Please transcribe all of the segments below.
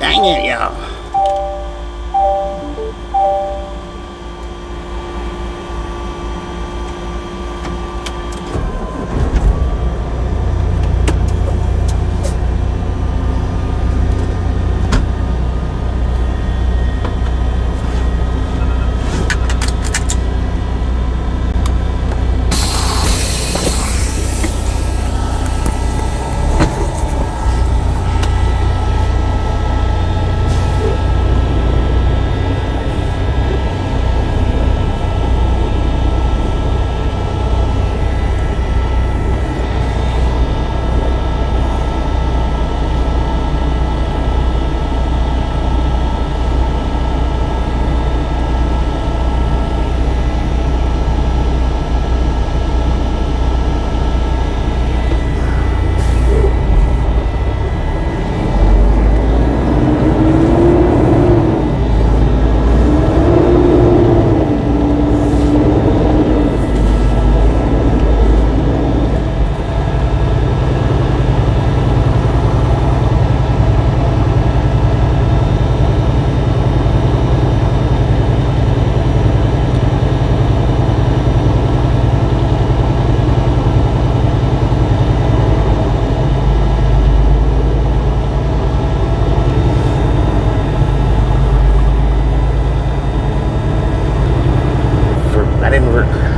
Dang it, y'all.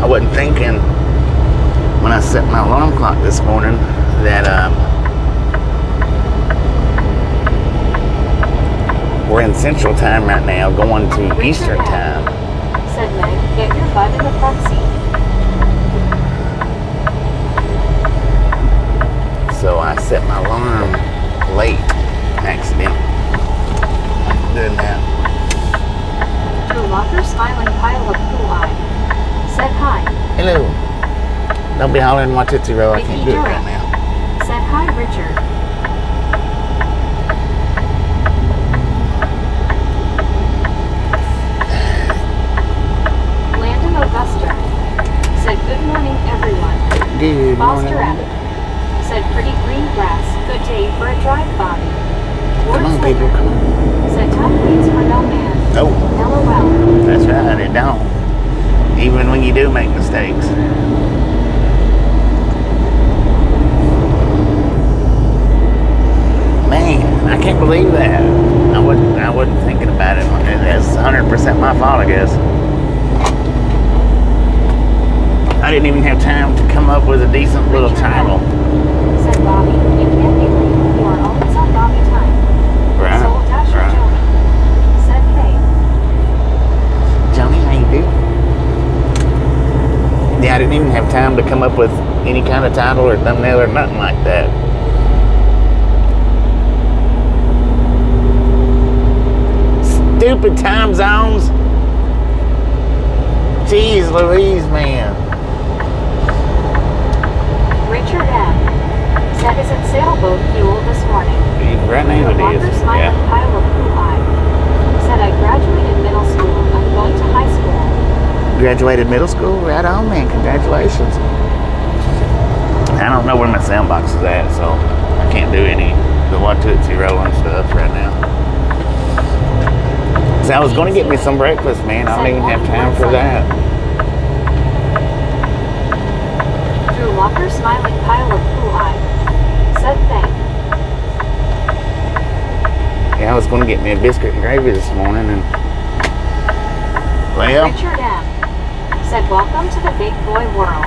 I wasn't thinking when I set my alarm clock this morning that we're in Central Time right now, going to Eastern Time. Said Meg, get your butt in the front seat. So I set my alarm late, accidentally. Doing that. Drew Walker, smiling pile of cool eye. Said hi. Hello. Don't be hollering my Tootsie Roll. I can't do it right now. Said hi, Richard. Landon Augusta. Said good morning, everyone. Good Foster morning. Abbott. Said pretty green grass. Good day for a drive-by. Come on, people. Come on. Said time waits for no man. Oh. LOL. That's right. It don't. Even when you do make mistakes. Man, I can't believe that. I wasn't thinking about it. That's 100% my fault, I guess. I didn't even have time to come up with a decent little title. Said Bobby, you can't be late. You are always on Bobby time. Right. Soul Dasher Right. Joni. Said hey. Johnny, how you do? Yeah, I didn't even have time to come up with any kind of title or thumbnail or nothing like that. Stupid time zones. Jeez Louise, man. Richard M. Said is it sailboat fuel this morning. Right now it Walker is. smiling Yeah. pile of blue eye. Said I graduated middle school. I'm going to high school. Graduated middle school? Right on, man. Congratulations. I don't know where my sound box is at, so I can't do any the Tootsie Roll stuff right now. So I was going to get me some breakfast, man. I don't even have time for that. Drew Walker smiling pile of blue eye. Said thank. Yeah, I was going to get me a biscuit and gravy this morning, and well, Richard M. Said welcome to the big boy world.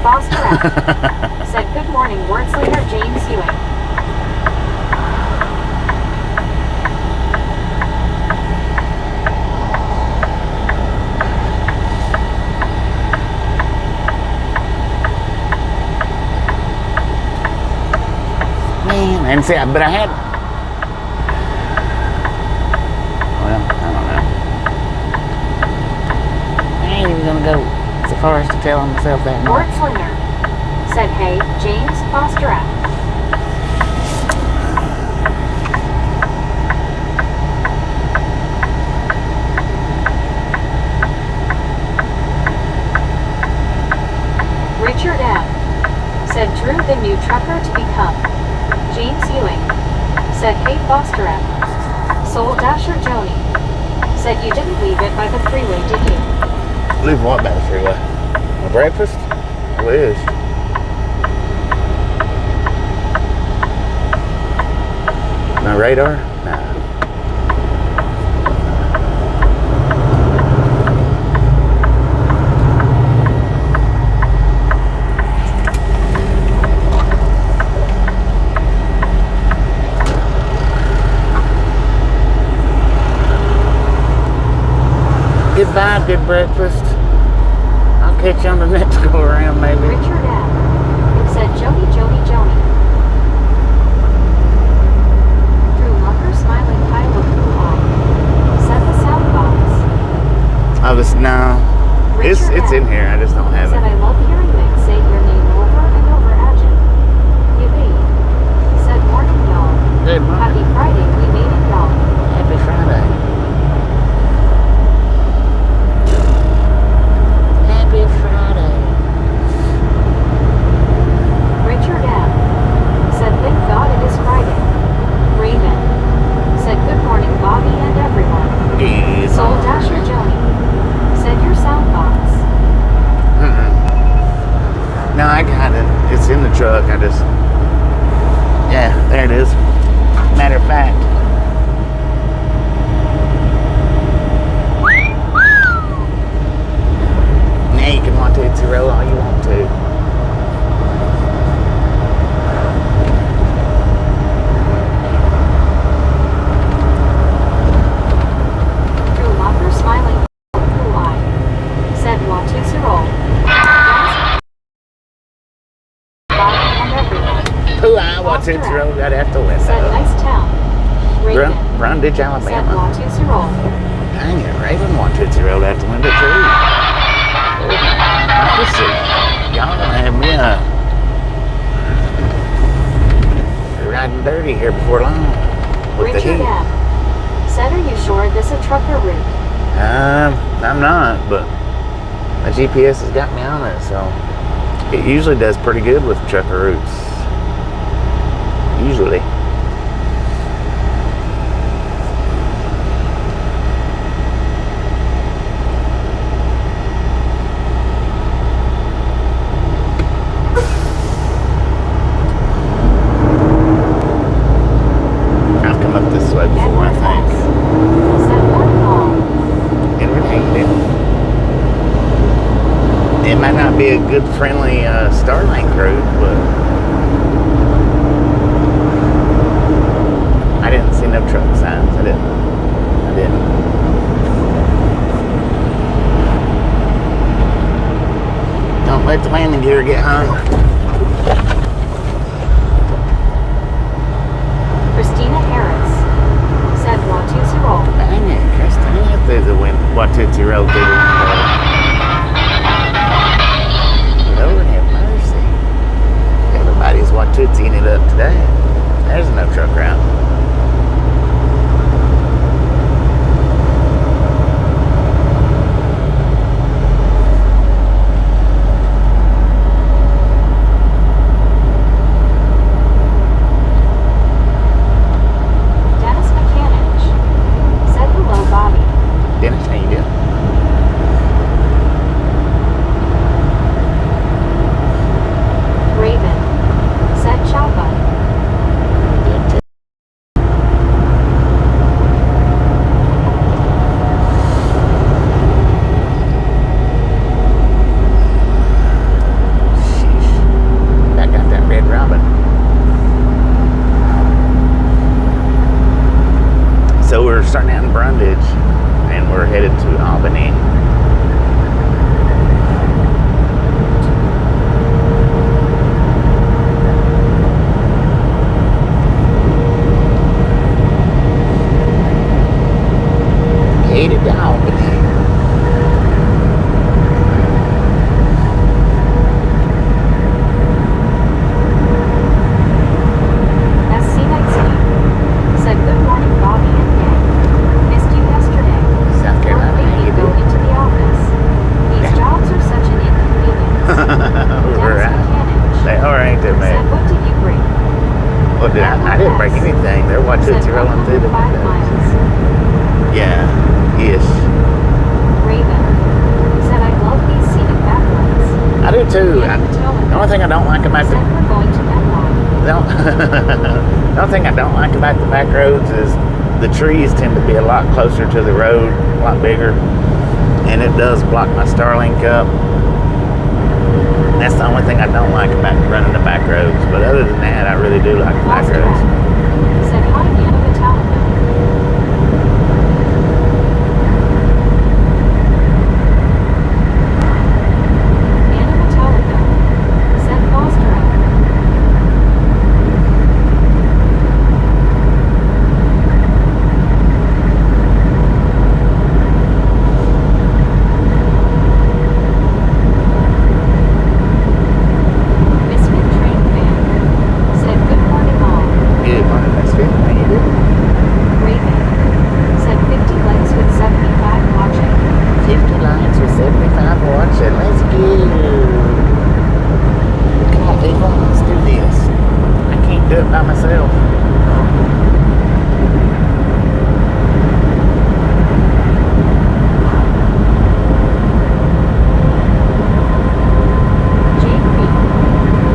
Foster M. Said good morning, words leader James Ewing. man, and see, but I had. Well, I don't know. I ain't even gonna go so far as to tell myself that much. Wordslinger. Said hey, James Foster M. Richard M. Said Drew the new trucker to become. James Ewing. Said hey Foster M. Soul Dasher Joni said you didn't leave it by the freeway, did you? Leave what by the freeway? My breakfast? I wish. My radar? Nah. Goodbye, good breakfast. I'll catch you on the next go around, maybe. Richard M. said Joni, Joni, Joni. Drew Mucker smiling high with blue eye. Said the sound box. Oh, this, no. It's in here. I just don't have Said it. I love hearing Nick say your name over and over, Agent. Yippee. Said morning, y'all. Good morning. Happy Friday, we made it, y'all. Happy Friday. Happy Friday. Richard M. said thank God it is Friday. Raven said good morning, Bobby and everyone. Good Soul morning. Dasher Joni said your sound box. No, I got it. It's in the truck. I just... Yeah, there it is. Matter of fact. Now you can want to roll all you want to. Drew Locker smiling blue eye. Said Watusi roll. Bobby and everyone. Who I want to roll right out the Said window. nice town. Raven Brundidge, said Alabama. Watusi roll. Dang it, Raven wants to roll out the window too. Let's see. Y'all gonna have me riding dirty here before long with the Richard heat. M. said are you sure this a trucker route? I'm not, but my GPS has got me on it, so it usually does pretty good with trucker routes. Usually. I've come up this way before, I think. Said morning all. And we're hanging in. It might not be a good, friendly Starlink route, but I didn't see no truck signs. I didn't. Don't let the landing gear get hung. Christina Harris said Watusi roll. Dang it, Christina, through the window. Watusi Road through the window. Lord have mercy. Everybody's Watusiing it up today. There's no truck route. Dennis Mechanic said hello, Bobby. Dennis, how you doing? Raven said ciao, bud. Sheesh. Back got that Red Robin. So we're starting out in Brundidge and we're headed to Albany. Headed to Albany. SC Nightscape said good morning, Bobby and gang. Missed you yesterday. South Carolina, how Maybe you go doing? into the office. These jobs are such an inconvenience. Right. Dennis Mechanic They are, ain't they, said man? what did you bring? Well, I didn't break anything. They're watching Said it rolling through the 105 windows. miles. only thing I don't like about Said we're going to beckons. the only thing I don't like about the back roads is the trees tend to be a lot closer to the road, a lot bigger, and it does block my Starlink up. That's the only thing I don't like about running the back roads. But other than that, I really do like the back roads. Said hi, Anna Metallica. Anna Metallica. Said Foster. Misfit Train Fan. Said good morning all. Good morning, Misfit. How you doing? Raven. Said 50 likes with 75 watching. 50 likes with 75 watching. Let's go. Come on, people. Let's do this. I can't do it by myself. Jane Reed.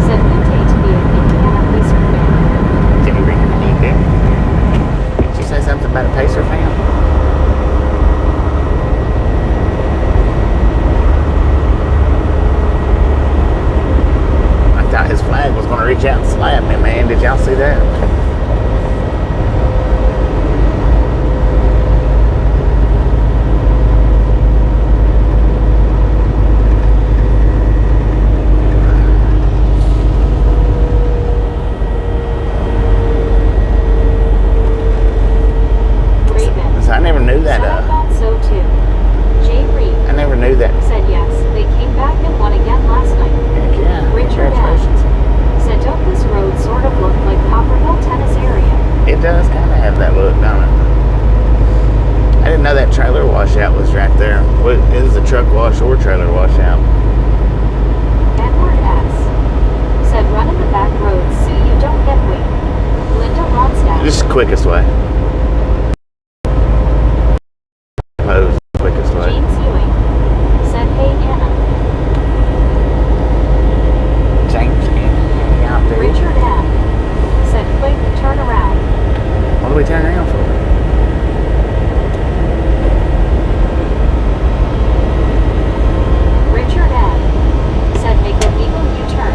Said good day to be an Indiana Pacer fan. Jimmy Reed, how you doing? Did you say something about a Pacer fan? I thought his flag was going to reach out and slap me, man. Did y'all see that? Raven. So I never knew that. Said I thought so too. Jane Reed. I never knew that. Said yes, they came back and won again last night. Heck yeah. Richard Congratulations. Said don't this road sort of look like Copperhill tennis area? It does kind of have that look, don't it? I didn't know that trailer washout was right there. What is a truck wash or trailer washout? Edward S. Said run in the back roads so you don't get winged. Linda Ronstadt. Just the quickest way. Suppose the quickest way. James Ewing. Said hey Anna. James, hang out there. Richard M. Said quick turn around. What do we turn around for? Richard M. Said make a legal U-turn.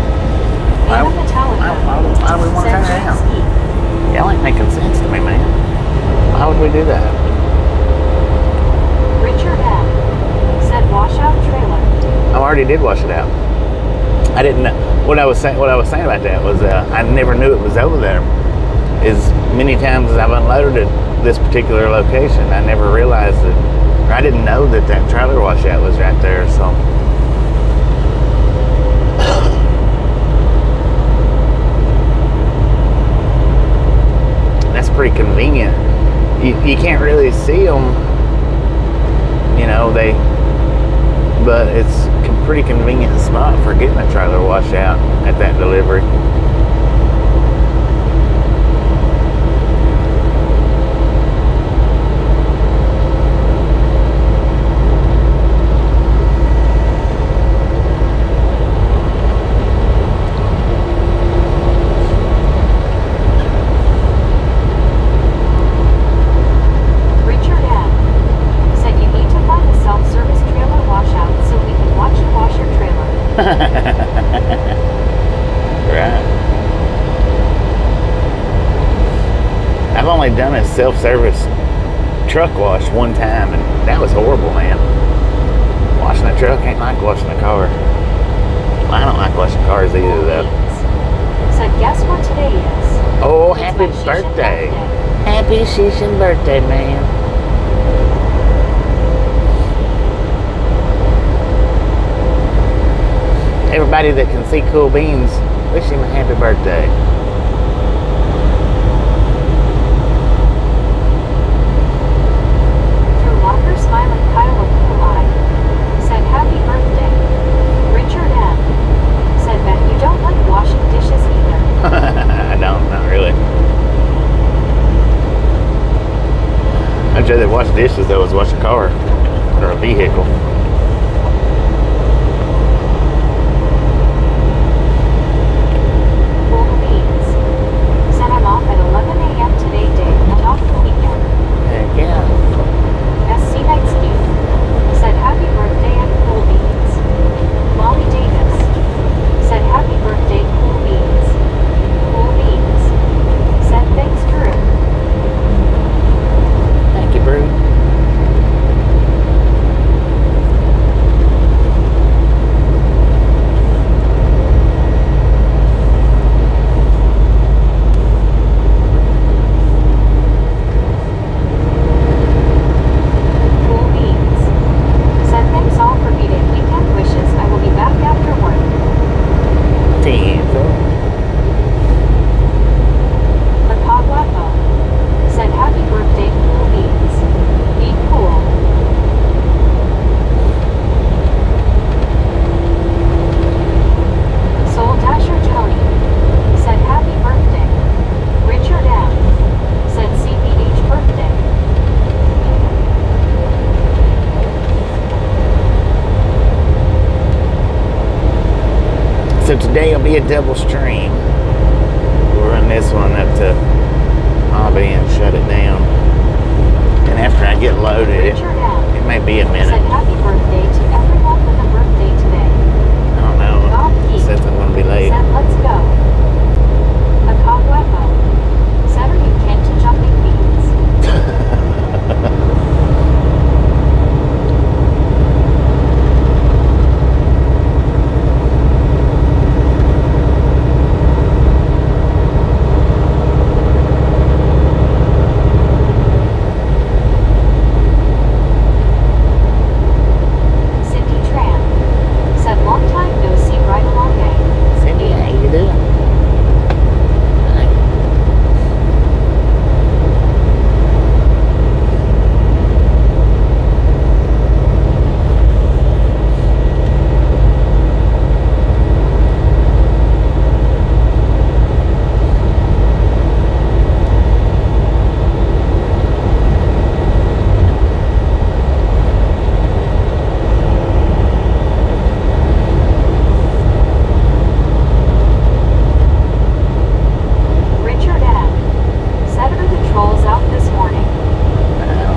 Why- Anna Metallica. Why do we want to Said turn James around? E. Y'all ain't making sense to me, man. Why would we do that? Richard M. Said washout trailer. I already did wash it out. I didn't know what I was saying. What I was saying about that was I never knew it was over there. As many times as I've unloaded at this particular location, I never realized that. Or I didn't know that that trailer washout was right there. So that's pretty convenient. You can't really see them, you know. But it's a pretty convenient spot for getting a trailer washout at that delivery. Richard M. Said you need to find a self-service trailer washout so we can watch you wash your trailer. Right. I've only done a self-service truck wash one time, and that was horrible, man. Washing a truck ain't like washing a car. Well, I don't like washing cars either, though. Said guess what today is? Oh, It's happy my Shishin birthday. birthday. Happy Shishin birthday, man. Everybody that can see Cool Beans, wish him a happy birthday. Through locker smiling Kyle of cool eye. Said happy birthday. Richard M. Said bet you don't like washing dishes either. I don't, not really. I'd rather wash dishes though as wash a car or a vehicle. be a double stream. We'll run this one up to Albany and shut it down. And after I get loaded, Richard M. it may be a said minute. happy birthday to everyone with a birthday today. I don't know. Bob P. It says I'm going to be late. said let's go. A cobwebbo said are you kin to jumping beans? Cindy Tran said long time no see right along day. Cindy, how you doing? Hi. Richard M. said are the trolls out this morning? I don't know.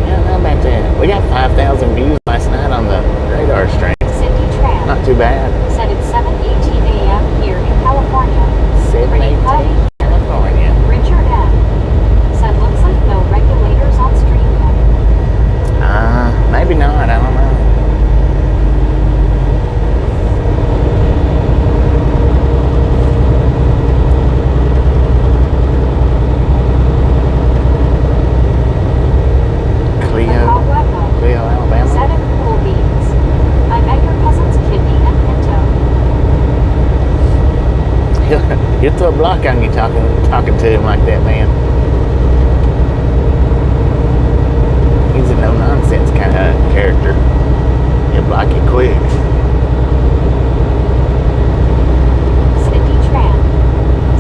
Yeah, how about that? We got 5,000 views last night on the radar stream. Cindy Tran Not too bad. said it's 7:18 a.m. here in California. 718, California. Richard M. said looks like no regulators on stream yet. Maybe not. I don't know. Cleo, Cobwebbo Cleo, Alabama. said it cool beans. I met your cousin's kidney and pinto. He'll throw a block on you talking to him like that, man. He's a no-nonsense kind of character. He'll block you quick. Cindy Tran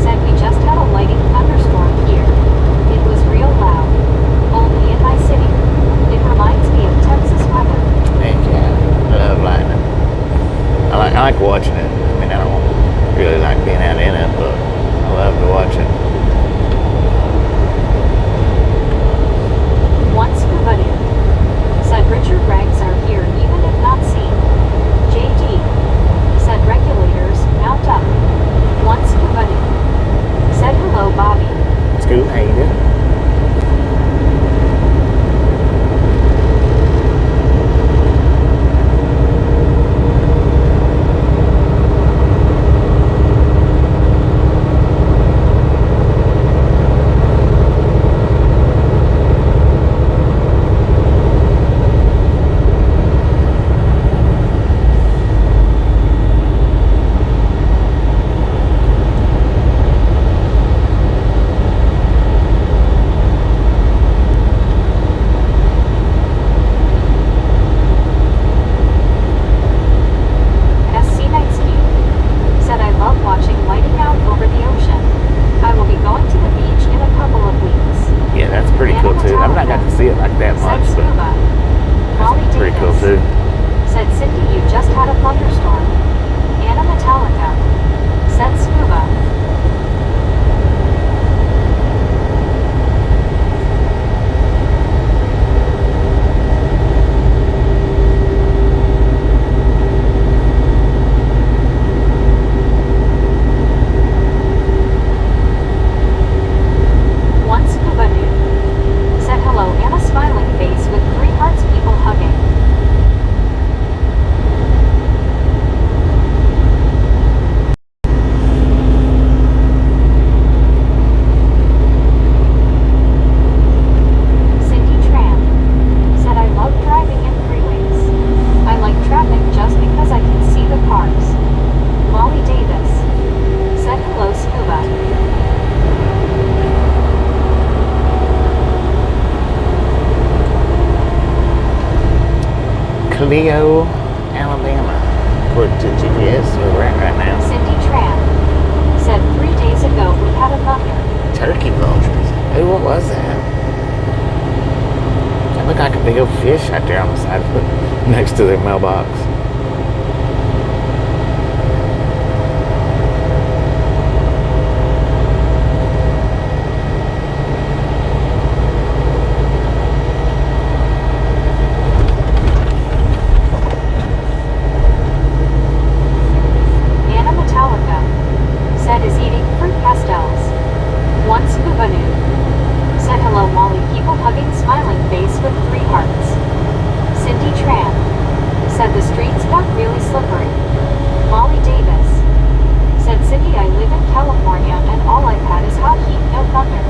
said we just had a lightning thunderstorm here. It was real loud. Only in my city. It reminds me of Texas weather. Heck yeah, I love lightning. I like watching it. I mean, I don't really like being out in it, but I love to watch it. One scuba dude said Richard Regs are here even if not seen. JD said regulators mount up. One scuba dude said hello Bobby. Scoop, how you doing? SC Knightsky said I love watching lighting out over the ocean. I will be going to the beach in a couple of weeks. Yeah, that's pretty cool too. I've not got to see it like that Said much, but scuba. Molly that's pretty cool Davis too. said Cindy you just had a thunderstorm. Anna Metallica said scuba. One scuba dude said hello and a smiling face with 3 hearts people hugging. Cindy Tran said I love driving in freeways. I like traffic just because I can see the cars. Molly Davis said hello scuba. Cleo, Alabama. According to GPS, where we're at right now. Cindy Tran Said 3 days ago we had a thunder. Turkey vultures. Hey, what was that? That looked like a big old fish out there on the side of the, next to their mailbox. Anna Metallica. Said is eating fruit pastels. One scuba noob. Said hello Molly, people hugging smiling face with 3 hearts. Cindy Tran. Said the streets got really slippery. Molly Davis. Said Cindy, I live in California and all I've had is hot heat, no thunder.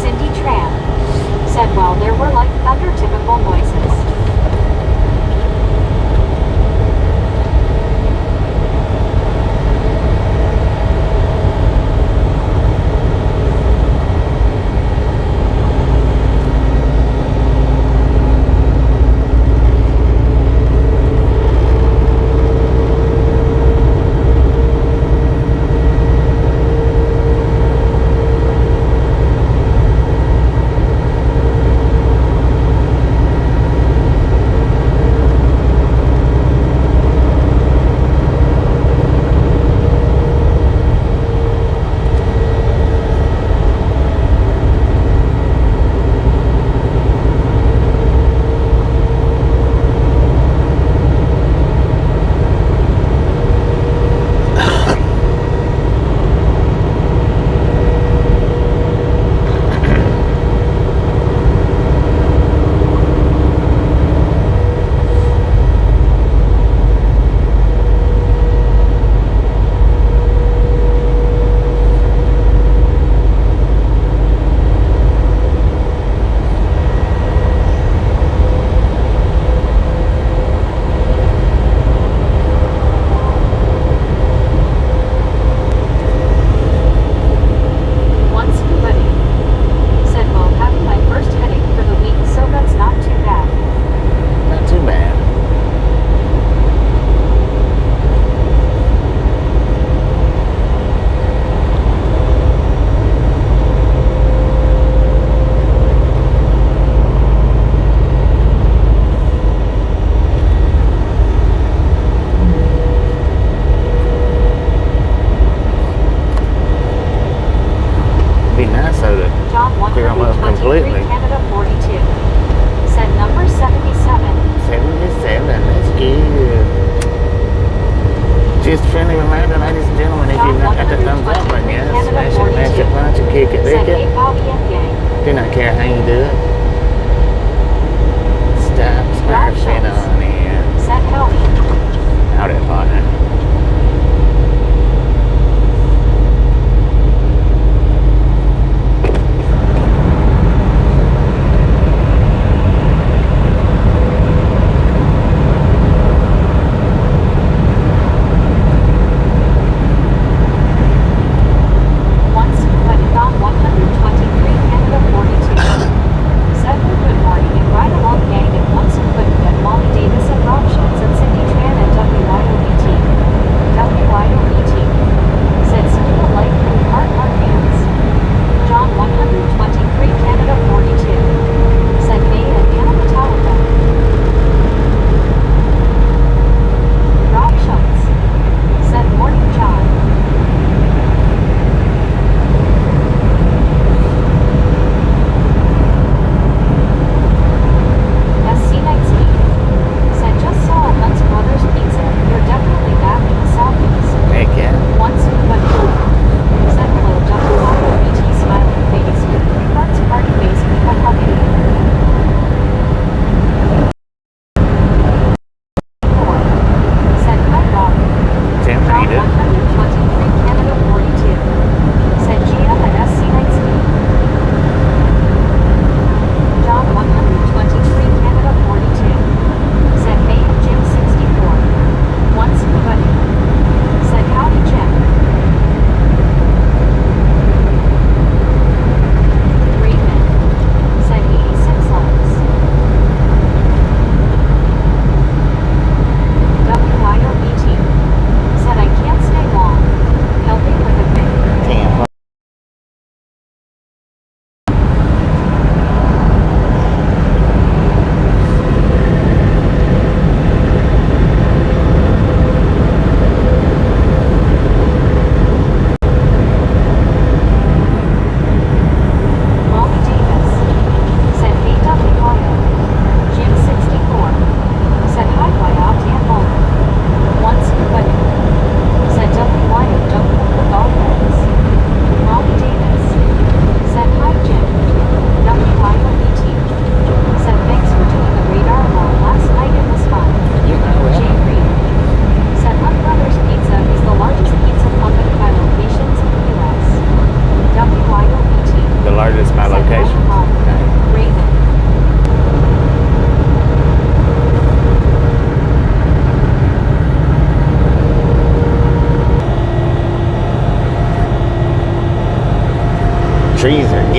Cindy Tran. Said well there were like thunder typical noises. John clear them up 123 completely. Canada 42. Said number 77. 77, that's good. Just a friendly reminder, ladies and gentlemen, if you've not got the thumbs up button yet, smash it, mash it, punch it, kick it, lick Said it. hey Bobby and gang. Do not care how you do it. Stop smashing on in. Said howdy. Howdy, partner. Said good morning and right along gang and once put that mom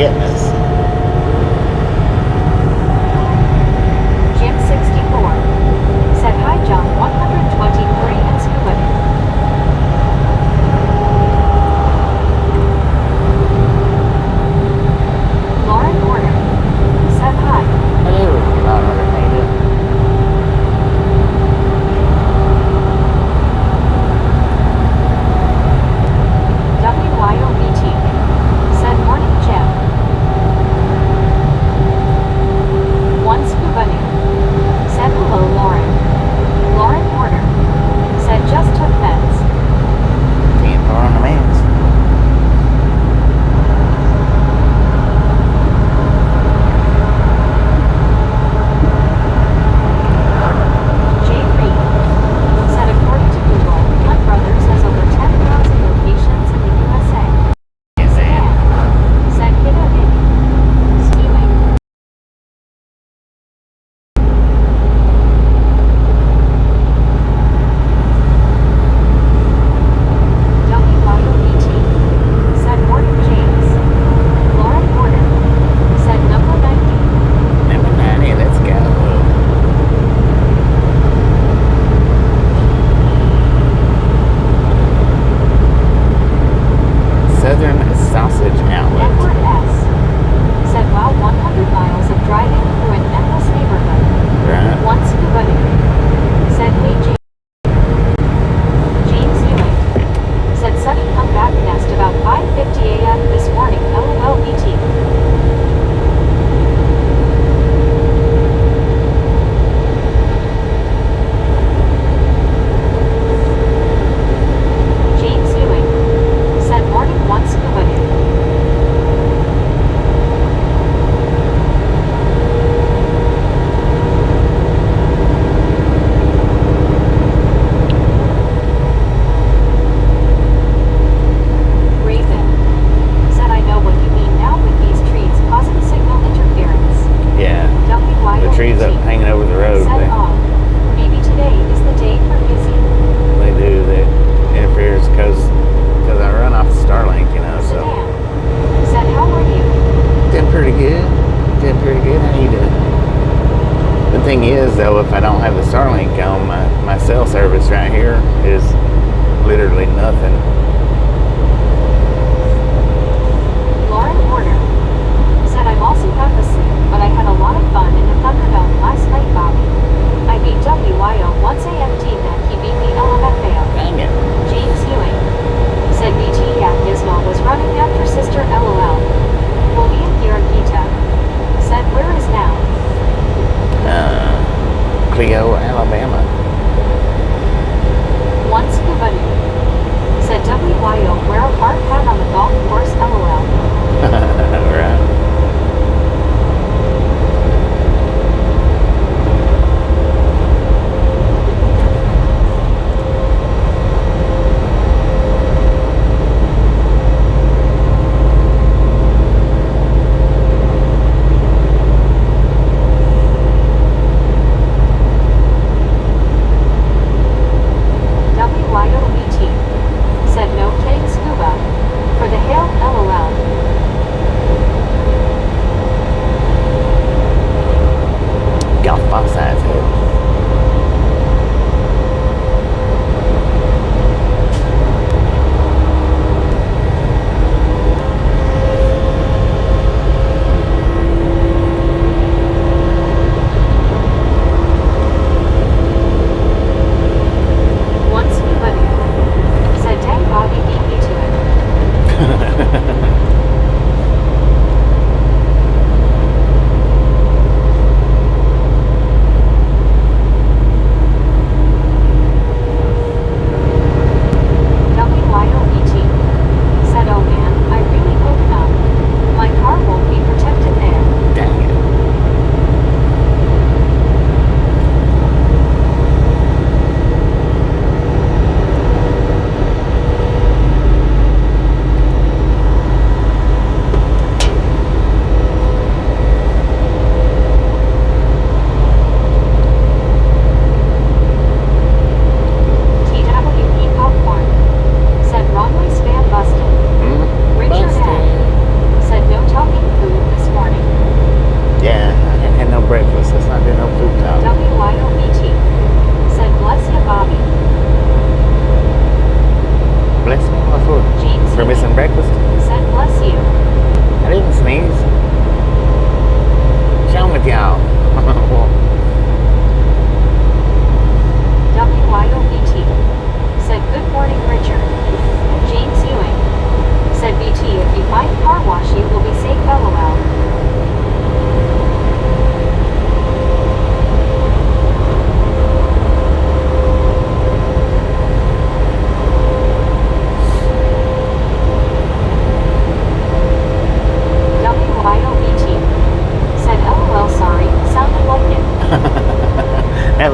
getting us. Jim 64 said hi John 123 and scuba. Lauren Warner said hi. Hello, Lauren. How you doing? WYOBT said morning Jim. One scuba new said hello Lauren. Lauren Warner said just took meds. Being far on the mans. Jay Reed said according to Google, Hunt Brothers has over 10,000 locations in the USA. Yes, I am. Dan said Hidda Inc. Skiing. WYOBT said morning James. Lauren Porter said number 90. Number 90, let's go. Southern Sausage Outlet. Edward S. said wow 100 miles of driving through an endless neighborhood. Right. One scuba dude said hey James. James Ewing said sunny comeback nest about 5:50 a.m. this morning LOLBT. James Ewing said morning one scuba dude. Raven said I know what you mean now with these trees causing signal interference. Yeah. The trees up WYOBT hanging over the road. said maybe today is the day for busy. They do. That interferes because I run off the Starlink, you know. So Sedan said how are you? doing pretty good. Doing pretty good. How you doing? The thing is, though, if I don't have the Starlink on, my cell service right here is literally nothing. Lauren Warner said I'm also half asleep, but I had a lot of fun in the Thunderdome last night, Bobby. I beat WYO once AMT, then he beat me LMFAO. Dang it. James Ewing said BT Gizmo was running after sister LOL. William Gita said where is now? Cleo, Alabama. One scuba dude said WYO wear a hard hat on the golf course LOL. Right. WYOBT said no kidding scuba. For the hail LOL.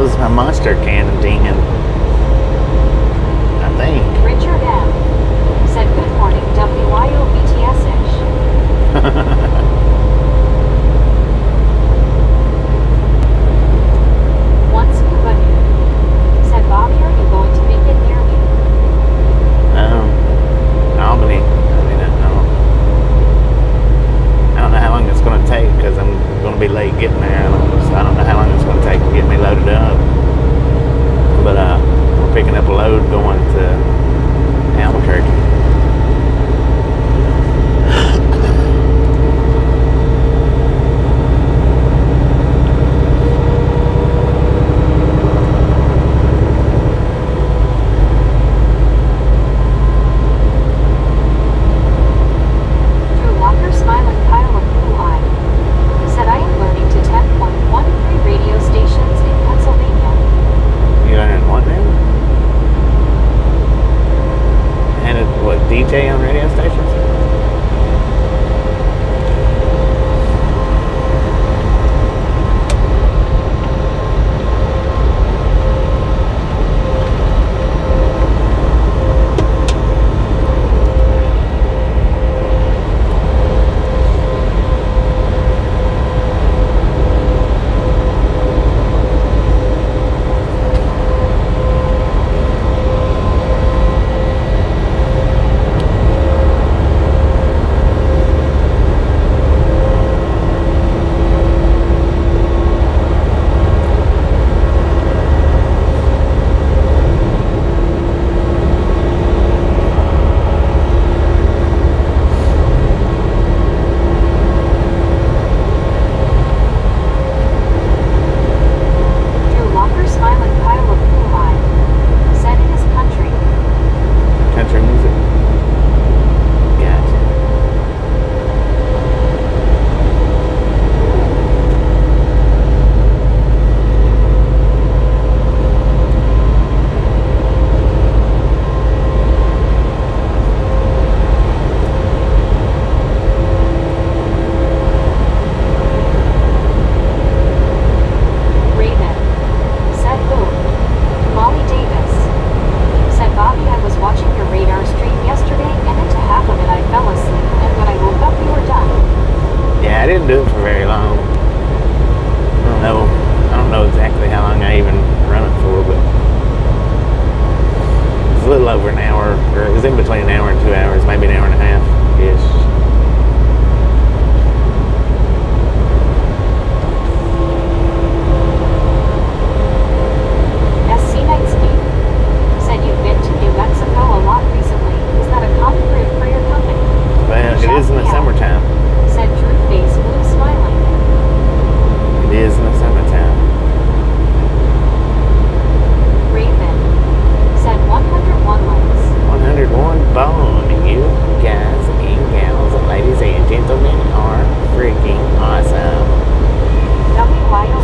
was a monster canteen, I think. Richard M. said good morning WIOBTS-ish. Once Kubunyu said, Bobby, are you going to make it near me? Albany. I mean, I don't know how long it's going to take because I'm going to be late getting there. So I don't know how long it's going to take to get me loaded up. But we're picking up a load going to Albuquerque. DJ on radio stations? I didn't do it for very long. I don't know exactly how long I even run it for, but it's a little over an hour, or it was in between an hour and 2 hours, maybe an hour and a half-ish.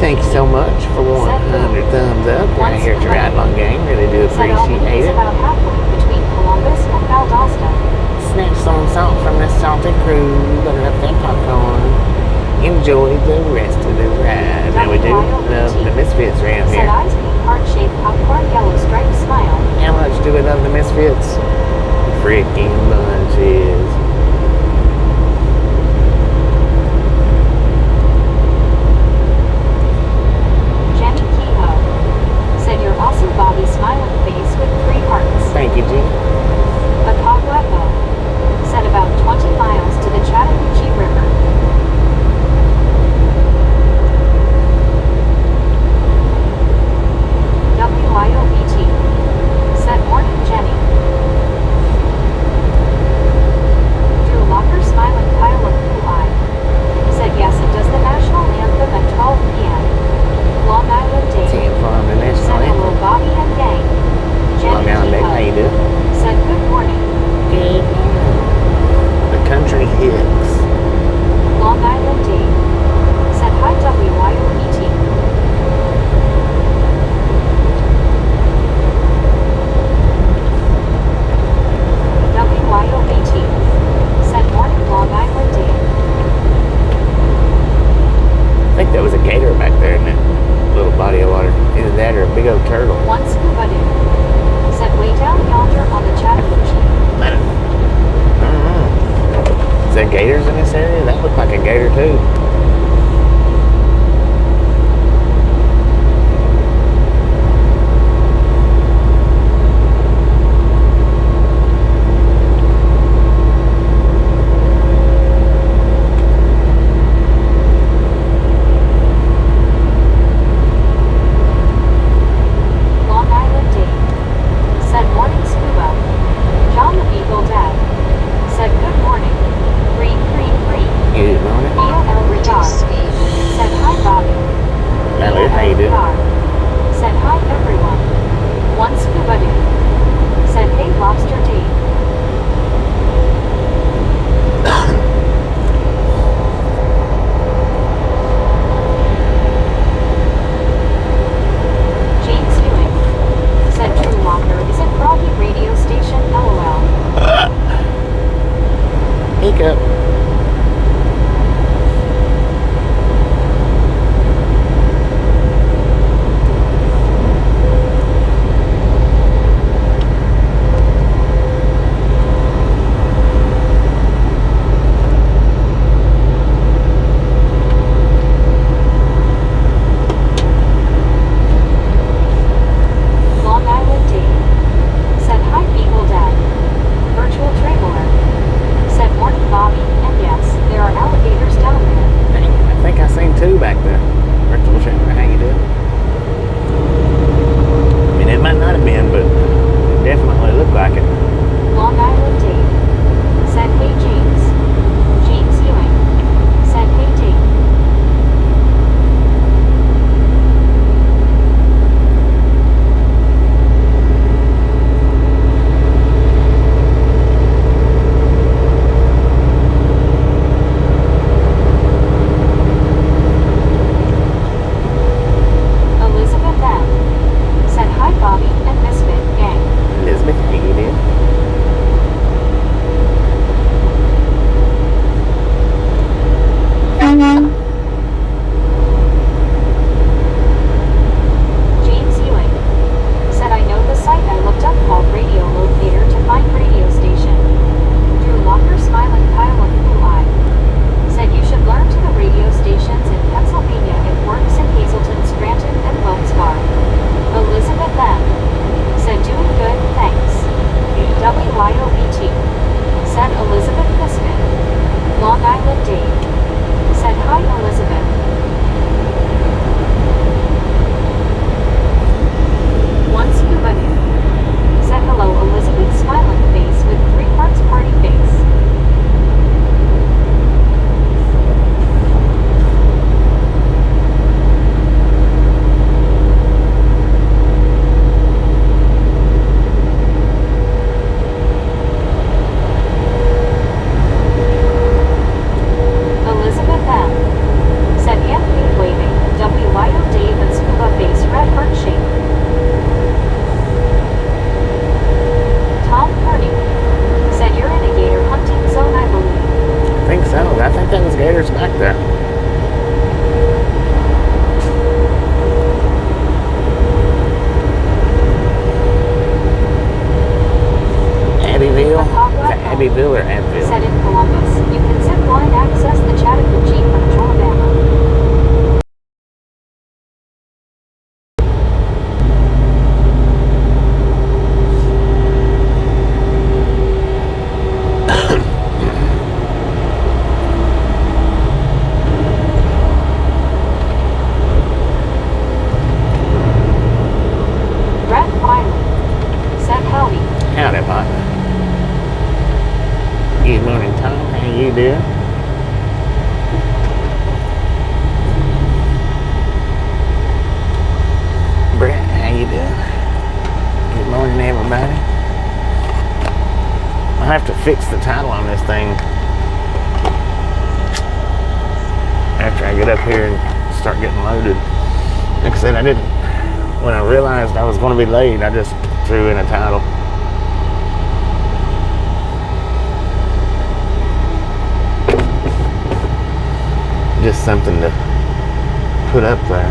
Thank you so much for 100 thumbs up right here at your Ride Along Gang. Really do appreciate it. Snatch some salt from the salted crew, butter up that popcorn. Enjoy the rest of the ride. Now we do love the Misfits around here. How much do we love the Misfits? Freaking bunches. Bobby smiling face with 3 hearts. Thank you, G. The Cogwetto said about 20 miles to the Chattahoochee River. WIOBT said morning Jenny. big old turtle. One scuba dude. Said way down yonder on the Chattahoochee. I don't know. Is there gators in this area? That looked like a gator too. Long Island Dave. Said morning scuba. John the Beagle Dad. Said good morning. Green, green, green. Good morning. EOL Radar. Said hi Bobby. Hello, how you doing? Said hi everyone. One scuba dude. Said hey Lobster Dave. James Ewing. Said Drew Locker is a Froggy radio station, LOL. Hiccup. Long Island Dave. Said hi Beagle Dad. Virtual Traveler. Said morning Bobby, and yes, there are alligators down there. I think I seen two back there. Virtual Traveler, how you doing? I mean, it might not have been, but it definitely looked like it. Long Island Dave. Said hey James. James Ewing. Said hey Dave. Elizabeth M. Said hi Bobby and Misfit Gang. Elizabeth, how you doing? James Ewing. Said I know the site I looked up called Radio Locator to find radio station. Drew Locker smiling pile of blue eye. Said you should learn to the radio stations in Pennsylvania. It works in Hazleton, Scranton, and Wilkes-Barre. Elizabeth M. Said doing good, thanks. WYOBT. Said Elizabeth Misfit. Long Island Dave. Said hi Elizabeth. One scuba dude. Said hello Elizabeth smiling face with 3 parts party face. Elizabeth M. Said hand wave waving. WYO Dave and scuba face red heart shape. Tom Purdy. Said you're in a gator hunting zone, I believe. I think so. I think that was gators back there. Abbeville? Is it Abbeville or Abbeville? Said in Columbus, you can zip line access the Chattahoochee from Alabama. Brett Wiley. Said howdy. Howdy, partner. Good morning, Tom. How you doing? Brett, how you doing? Good morning, everybody. I'll have to fix the title on this thing after I get up here and start getting loaded. Like I said, I didn't. When I realized I was going to be late, I just threw in a title. Just something to put up there.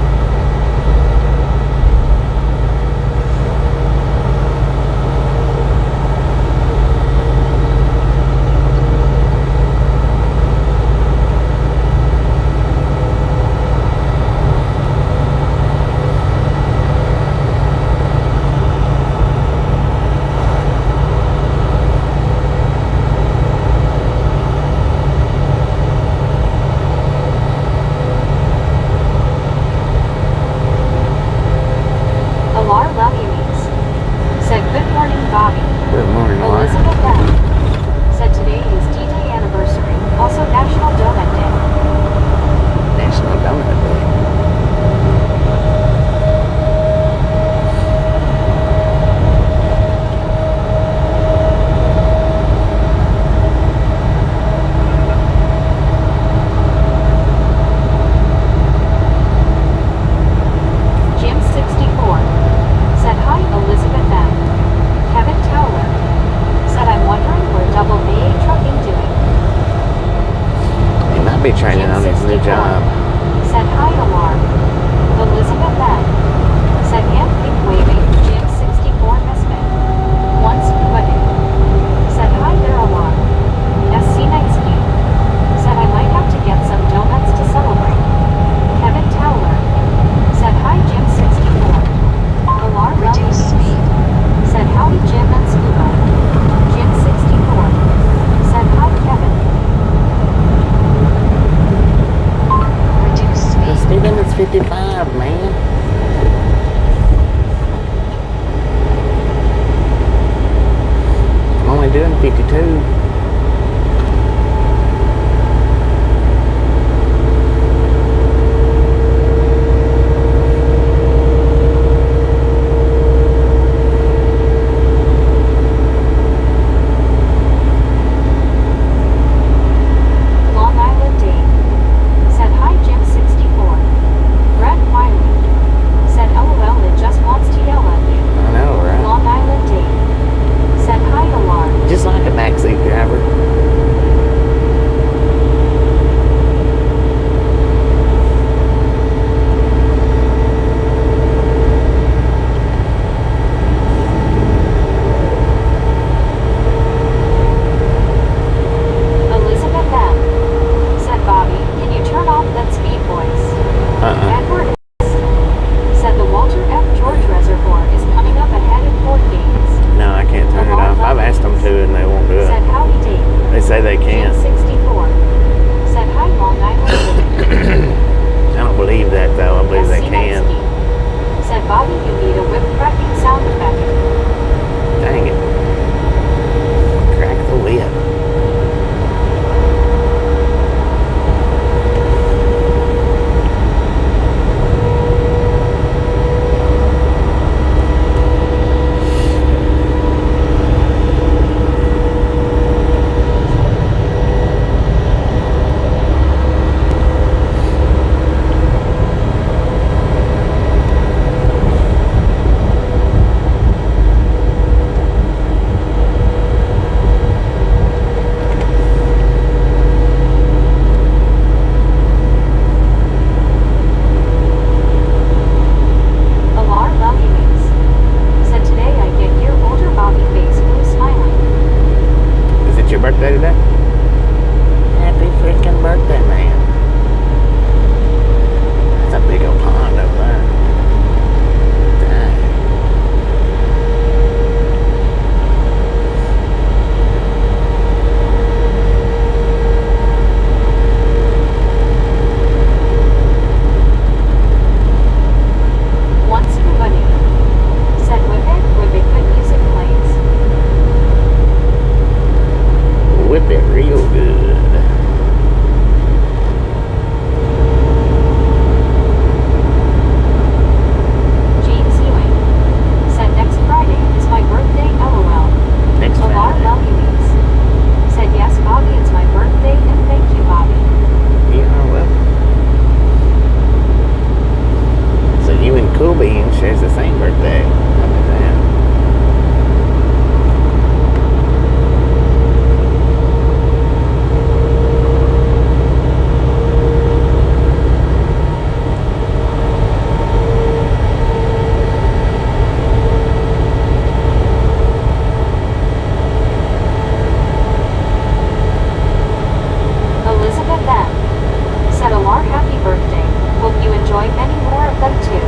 only doing 52. Long Island Dave said hi Jim 64. Brett Wiley said LOL it just wants to yell at you. I know, right? Long Island Dave said hi Alarm. Just like a backseat driver. Elizabeth M said Bobby, can you turn off that speed voice? Edward S said the Walter F. George Reservoir is coming up ahead in Fort Gaines. No, I can't turn it off. I've asked them to and they won't do Said it. howdy Dave. They say they Jim can't. 64 said hi Long Island Dave. I don't believe that though. I believe they SC can. Nevsky said Bobby you need a whip cracking sound effect. Dang it. Crack the whip. Alar Lovings said today I get your older Bobby face blue smiling. Is it your birthday today? Happy freaking birthday, man. That's a big old pond over there. Dang. Once Bunny said whip it where they put music plays. Whip it real good. James Ewing said next Friday is my birthday LOL. Next Alar Friday. Lovings said yes Bobby it's my birthday and thank you Bobby. You are welcome. So you and Cool Bean shares the same birthday. How about that? Elizabeth M said Alar happy birthday. Hope you enjoy many more of them too.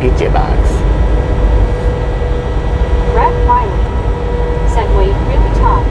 get you a box. Brett Wiley said, wait, really, Tom?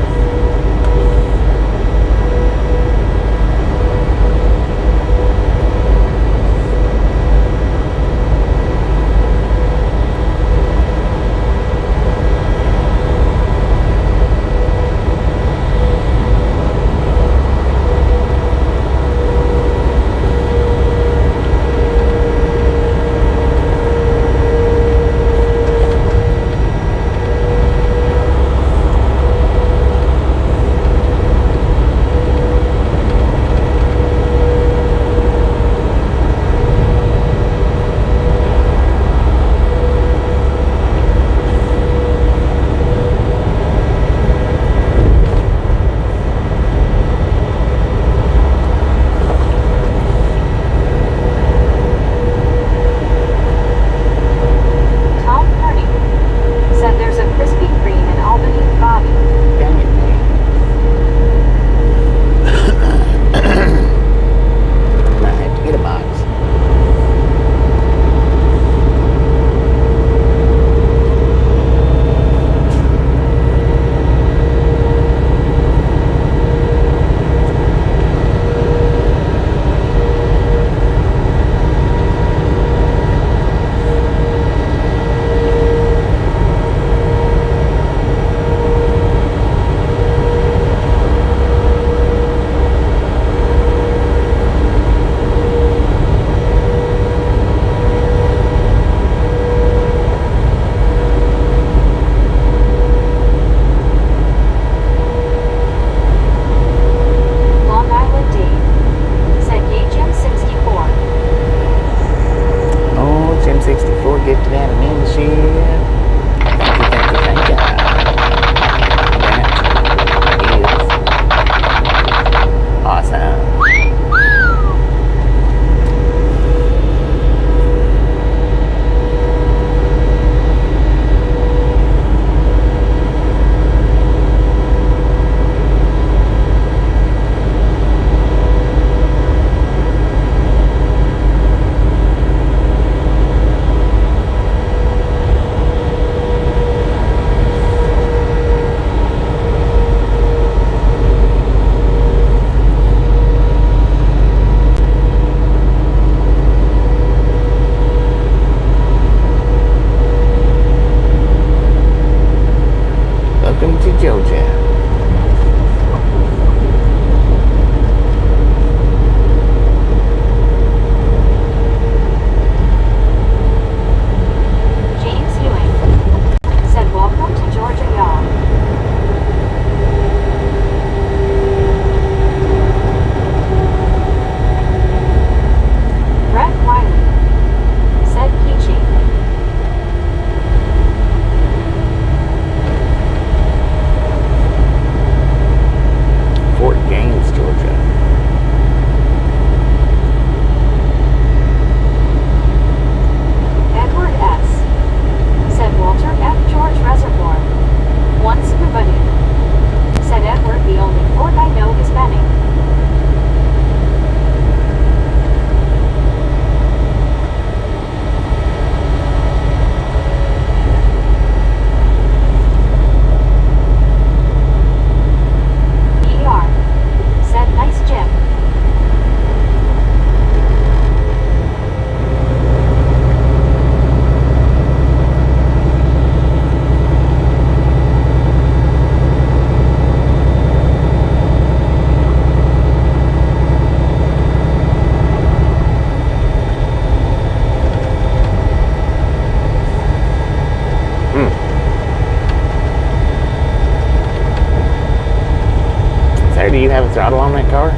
Do you have a throttle on that car?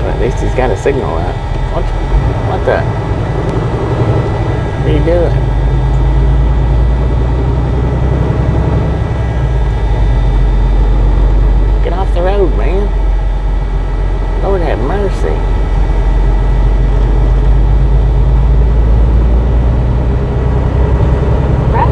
Well, at least he's got a signal out. What the? What are you doing? Get off the road, man. Lord have mercy. Brett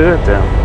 do it though.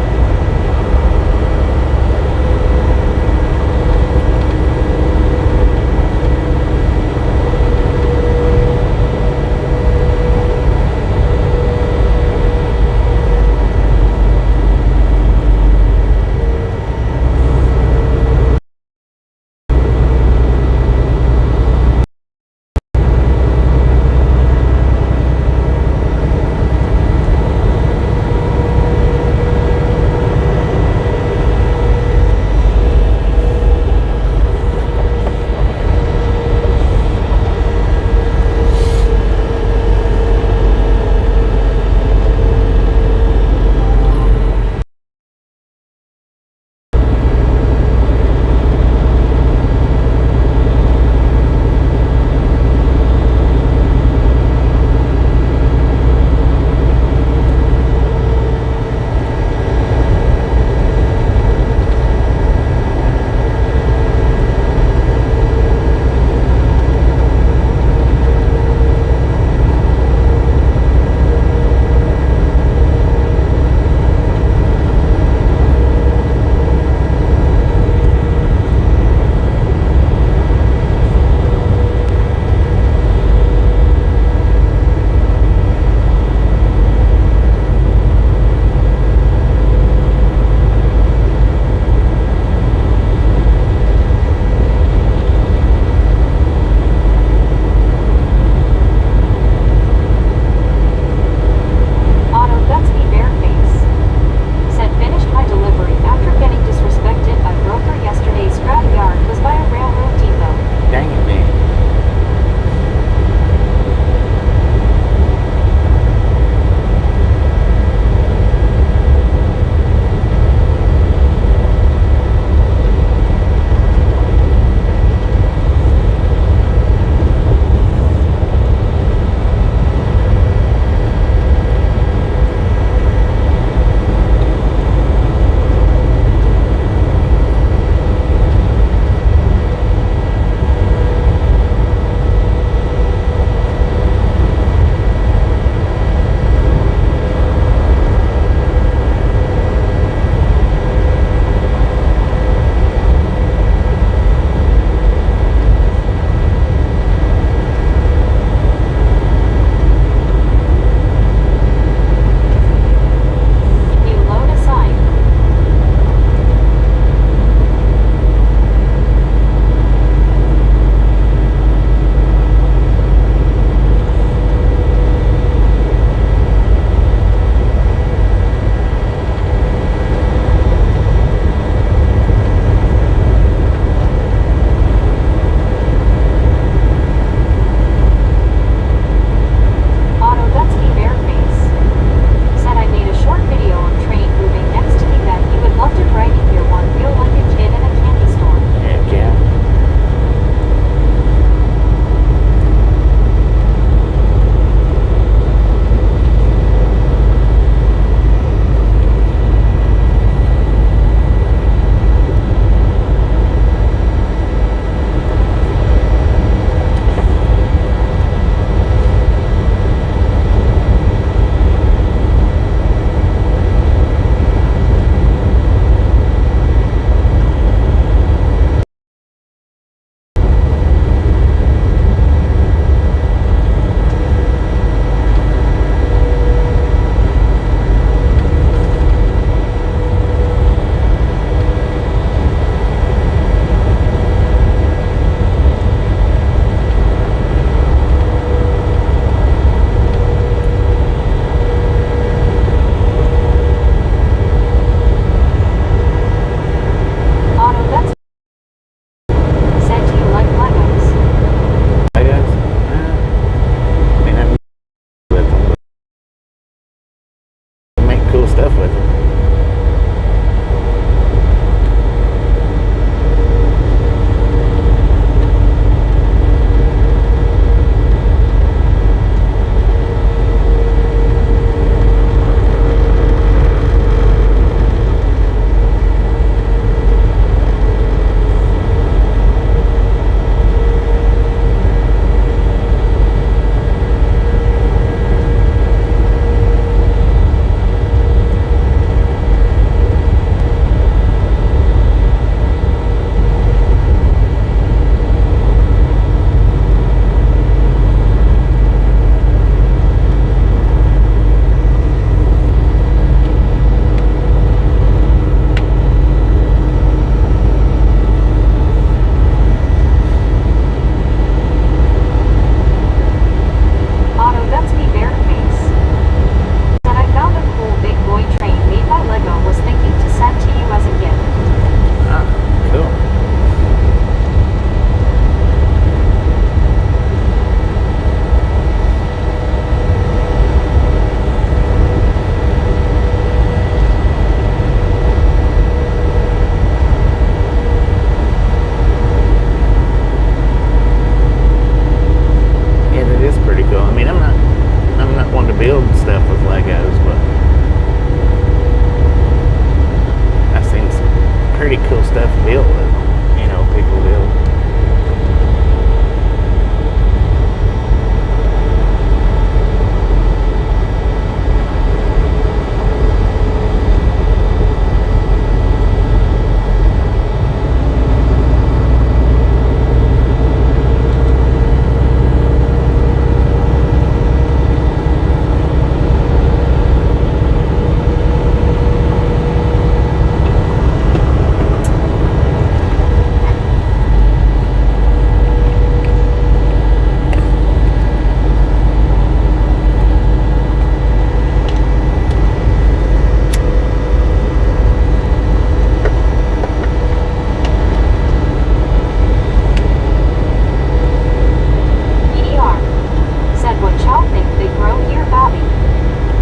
stuff built with them. You know, people build.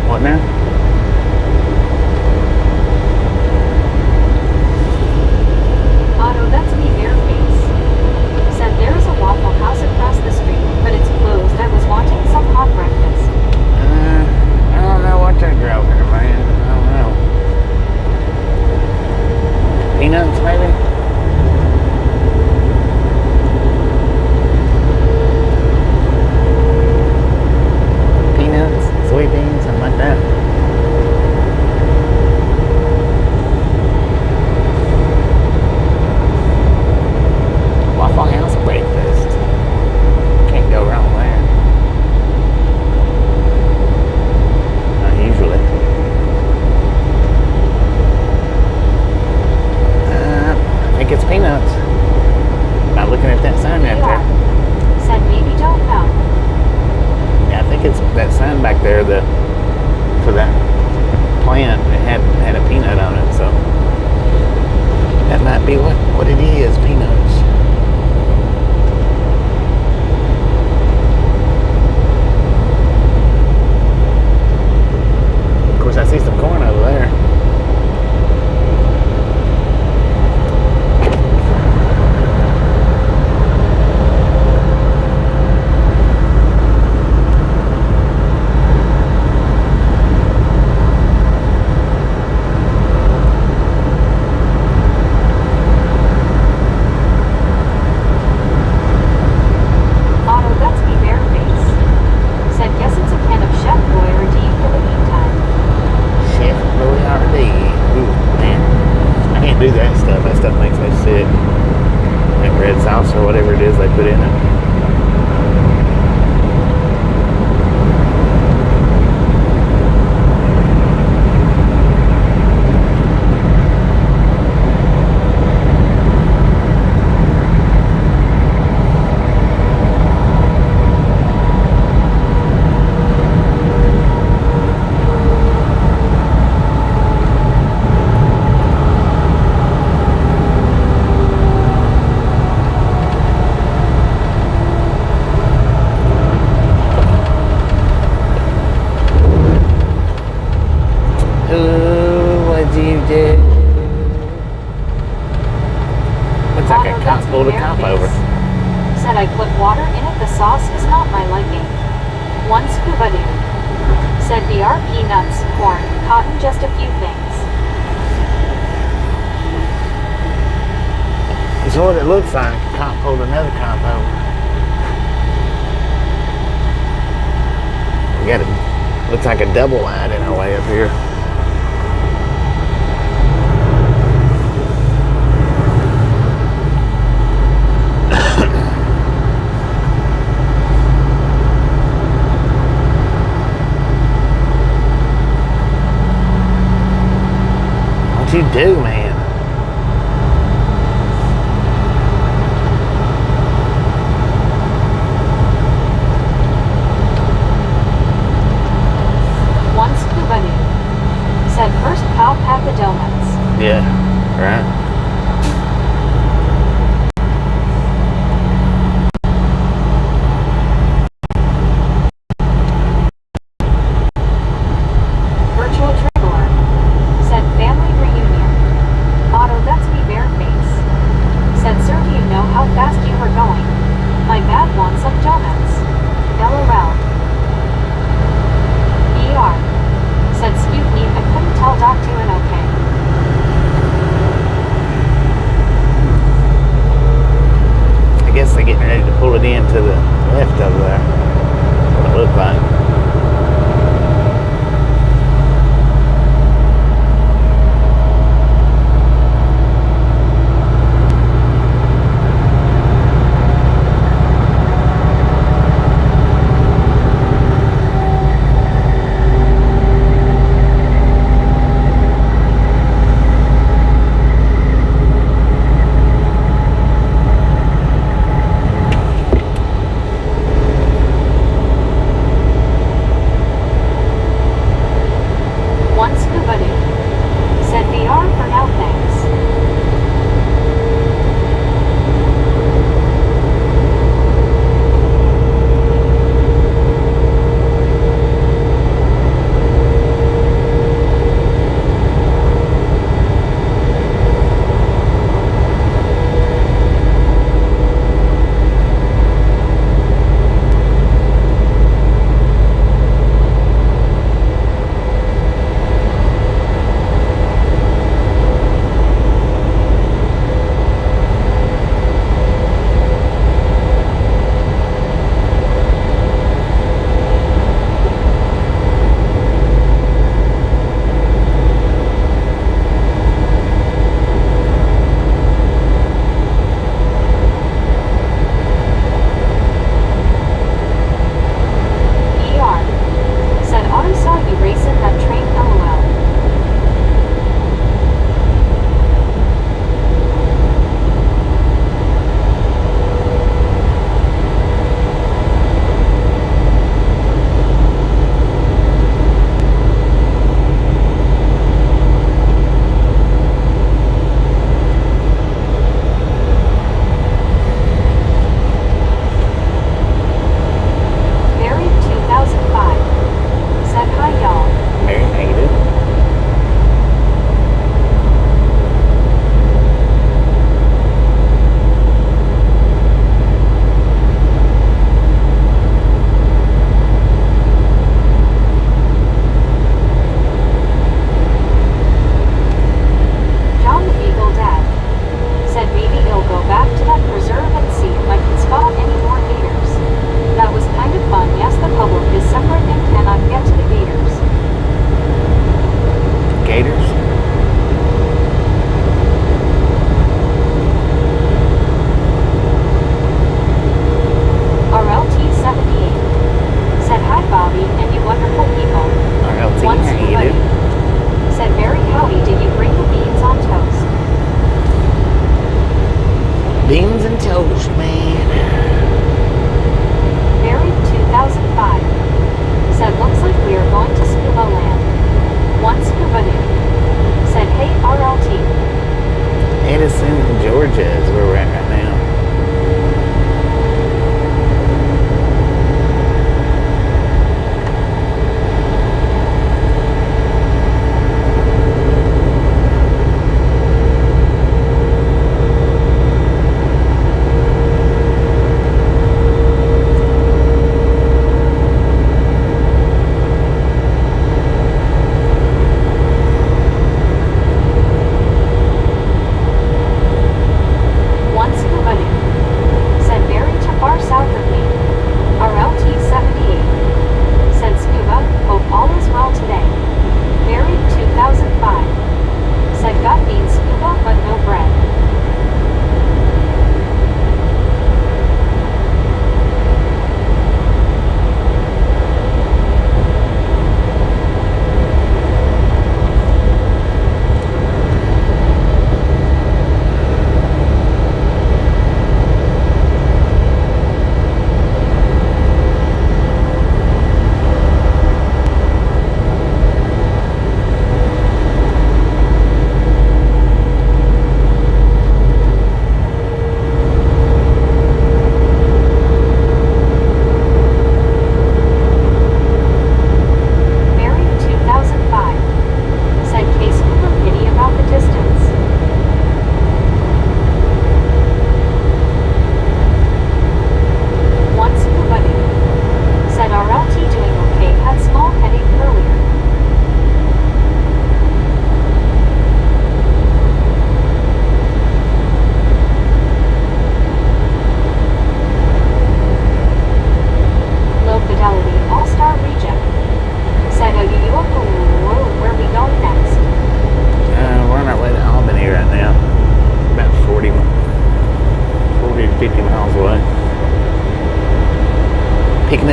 What now? Otto, that's me, Airface. Said there is a Waffle House across the street, but it's closed. I was wanting some hot breakfast. I don't know what they're growing, man. I don't know. Peanuts, maybe? Peanuts, soybeans, something like that. Waffle House breakfast. Can't go wrong there. Not usually. I think it's peanuts. By looking at that sign right there. Said maybe don't know. Yeah, I think it's that sign back there for that plant. It had a peanut on it, so that might be what it is, peanuts. Of course, I see some corn over there. Do that stuff. That stuff makes me sick. That red sauce or whatever it is they put in it. Looks like a cop pulled a cop over. Said I put water in it. The sauce is not my liking. One scuba dude. Said BRP nuts, corn, cotton, just a few things. That's what it looks like. A cop pulled another cop over. We got it. Looks like a double wide in our way up here. What you do, man? One scuba dude. Said first pop at the donuts. Yeah, right. head in to the left over there. That's what it looked like.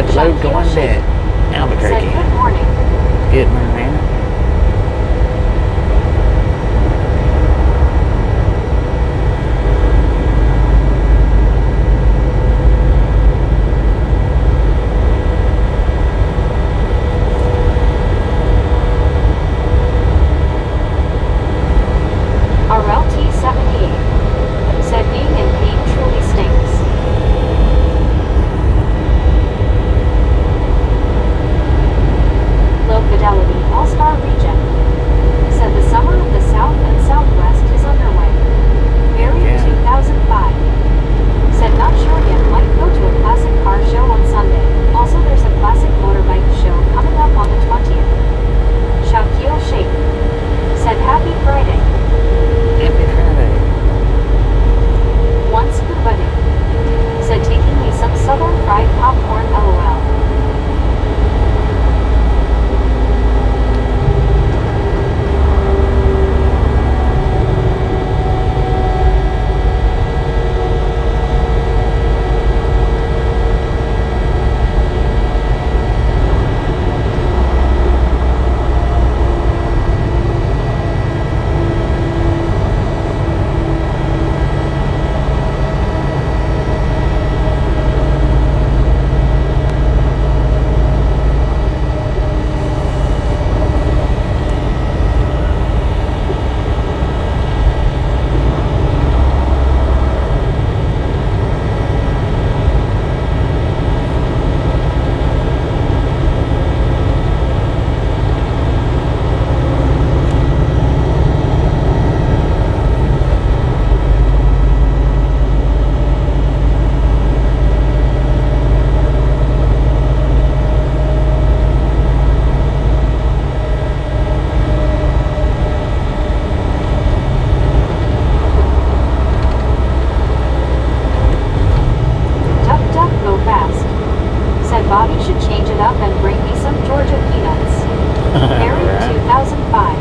at the road going to Said Albuquerque. good morning. Good morning. RLT-78 said being in pain truly stinks. Low fidelity all-star region said the summer of the South and Southwest is underway. Barry 2005 said not sure yet, might go to a classic car show on Sunday. Also there's a classic motorbike show coming up on the 20th. Shaquille Shape said happy Friday. Happy Friday. Once good buddy said taking me some southern fried popcorn LOL. Bobby should change it up and bring me some Georgia peanuts. Harry 2005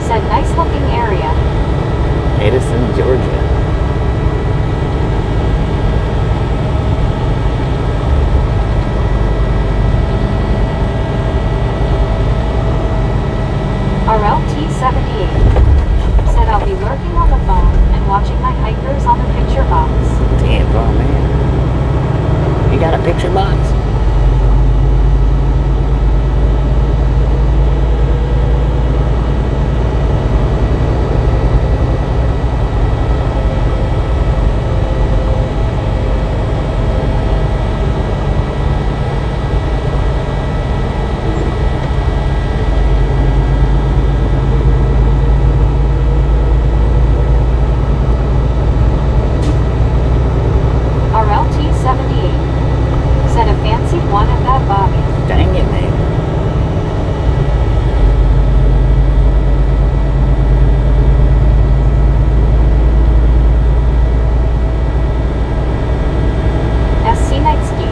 said nice looking area. Edison, Georgia. RLT-78 said I'll be lurking on the phone and watching my hikers on the picture box. Damn, oh man. You got a picture box? RLT-78 said a fancied one at that Bobby. Dang it, man. SC Nightski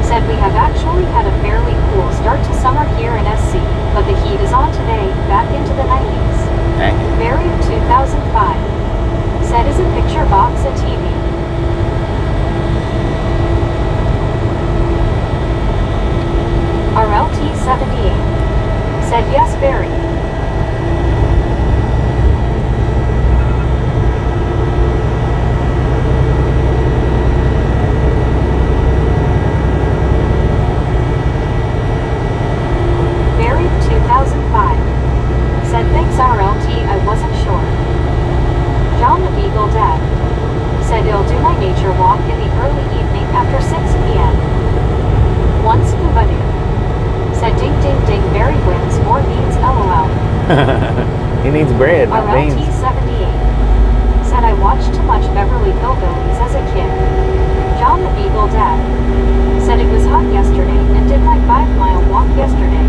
said we have actually had a fairly cool start to summer here in SC, but the heat is on today, back into the 90s. Dang it. Barry 2005 said is a picture box a TV? RLT-78 said yes, Barry. Barry 2005 said thanks RLT, I wasn't sure. John the Beagle Dad said he'll do my nature walk in the early evening after 6 p.m. One scuba dude said ding ding ding, Barry wins more beans LOL. He needs bread, not beans. RLT-78 said I watched too much Beverly Hillbillies as a kid. John the Beagle Dad said it was hot yesterday and did my 5-mile walk yesterday.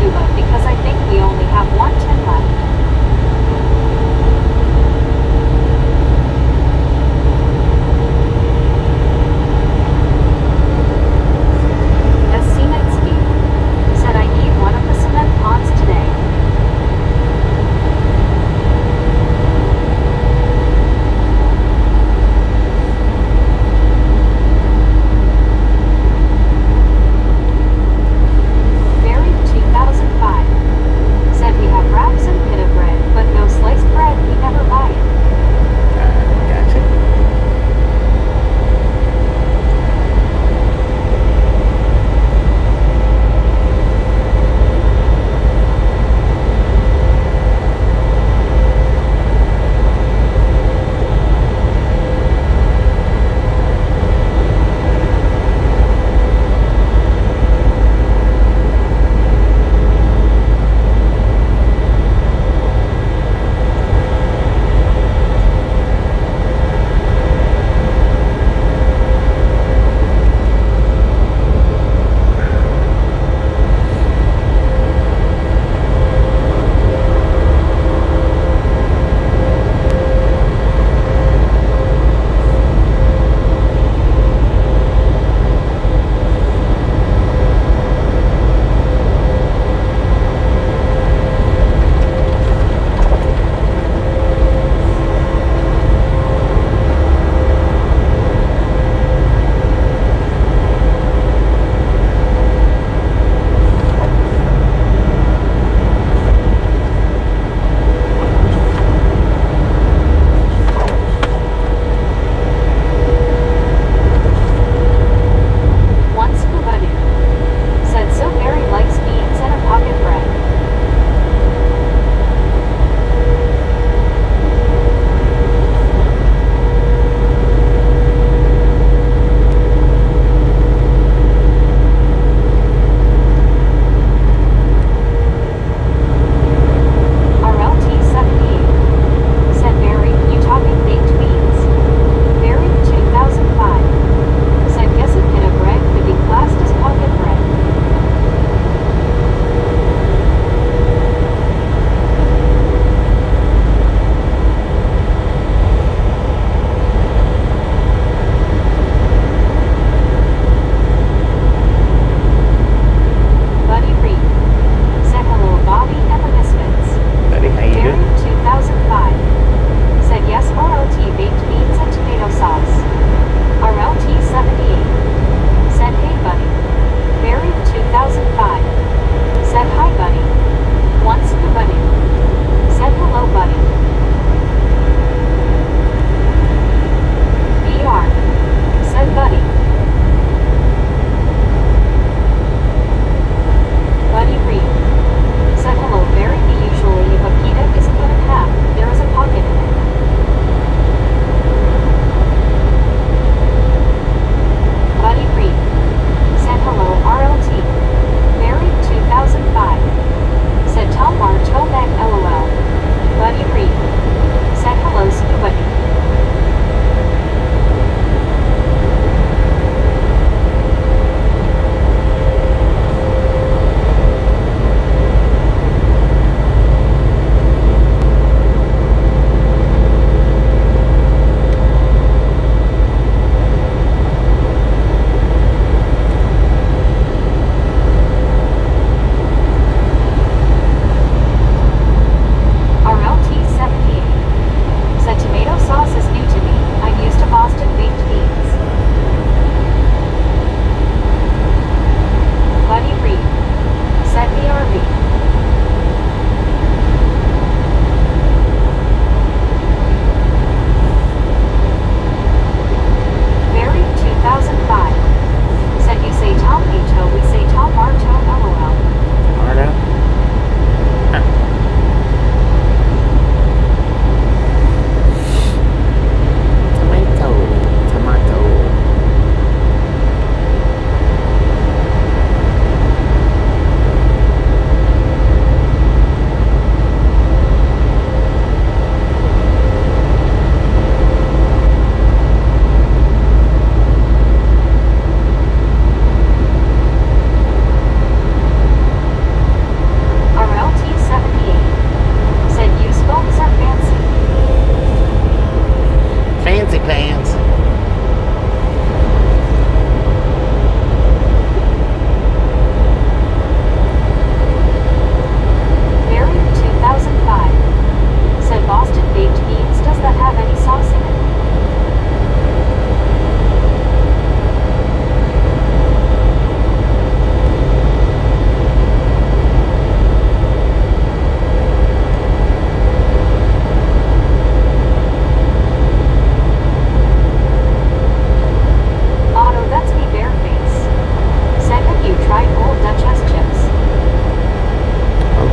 tuba because I think we only have one tin left. Yasinetsky said I need one of the cement pots today. Buried 2005 said we have wraps and pit of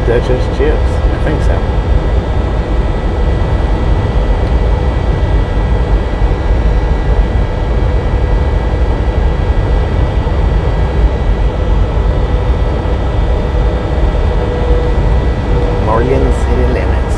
Duchess chips. I think so. Morgan City Limits.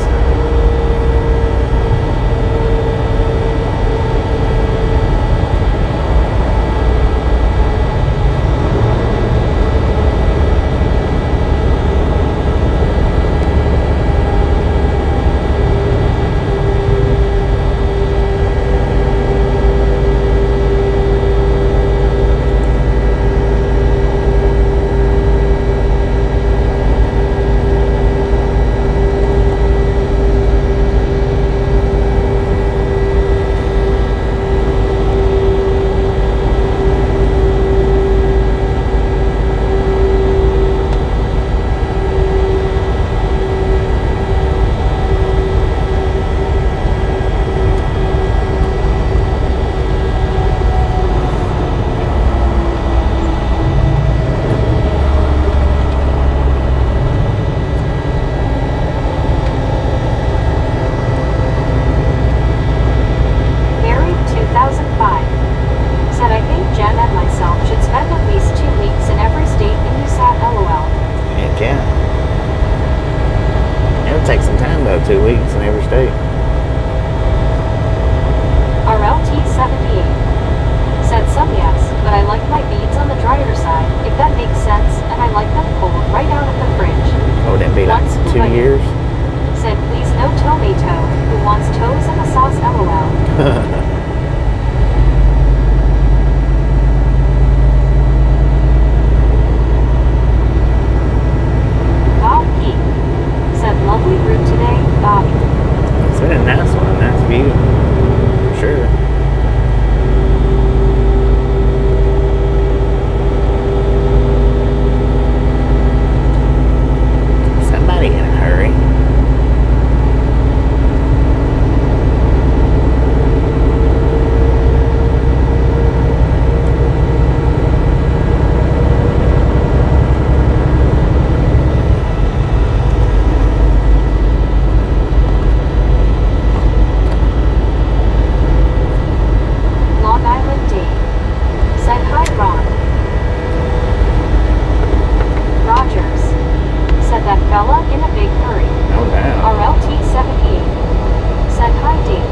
Married 2005. Said I think Jen and myself should spend at least 2 weeks in every state in USAT LOL. Heck yeah. It'll take some time though, 2 weeks in every state. RLT 78. Said some yes, but I like my beads on the drier side, if that makes sense, and I like them cold right out of the fridge. Oh, would that be like Once 2 like- years? Said please no tomato, who wants toes in the sauce LOL. Bob P. Said lovely route today, Bobby. It's been a nice one, nice view. For sure. Somebody in a hurry. Long Island Dave. Said hi Ron. Rogers. Said that fella in a big hurry. Oh, wow. RLT 78. Said hi Dave.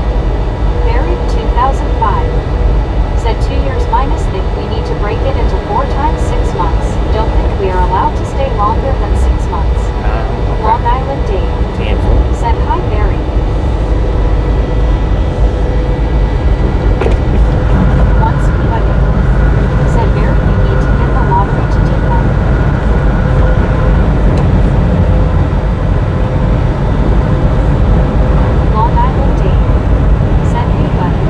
Married 2005. Said 2 years minus think we need to break it into 4 times 6 months. Don't think we are allowed to stay longer than 6 months. Long Okay. Island Dave. Handful. Said hi Barry. Once wedding. Said Barry you need to hit the lottery to do that. Long Island Dave. Said hey buddy.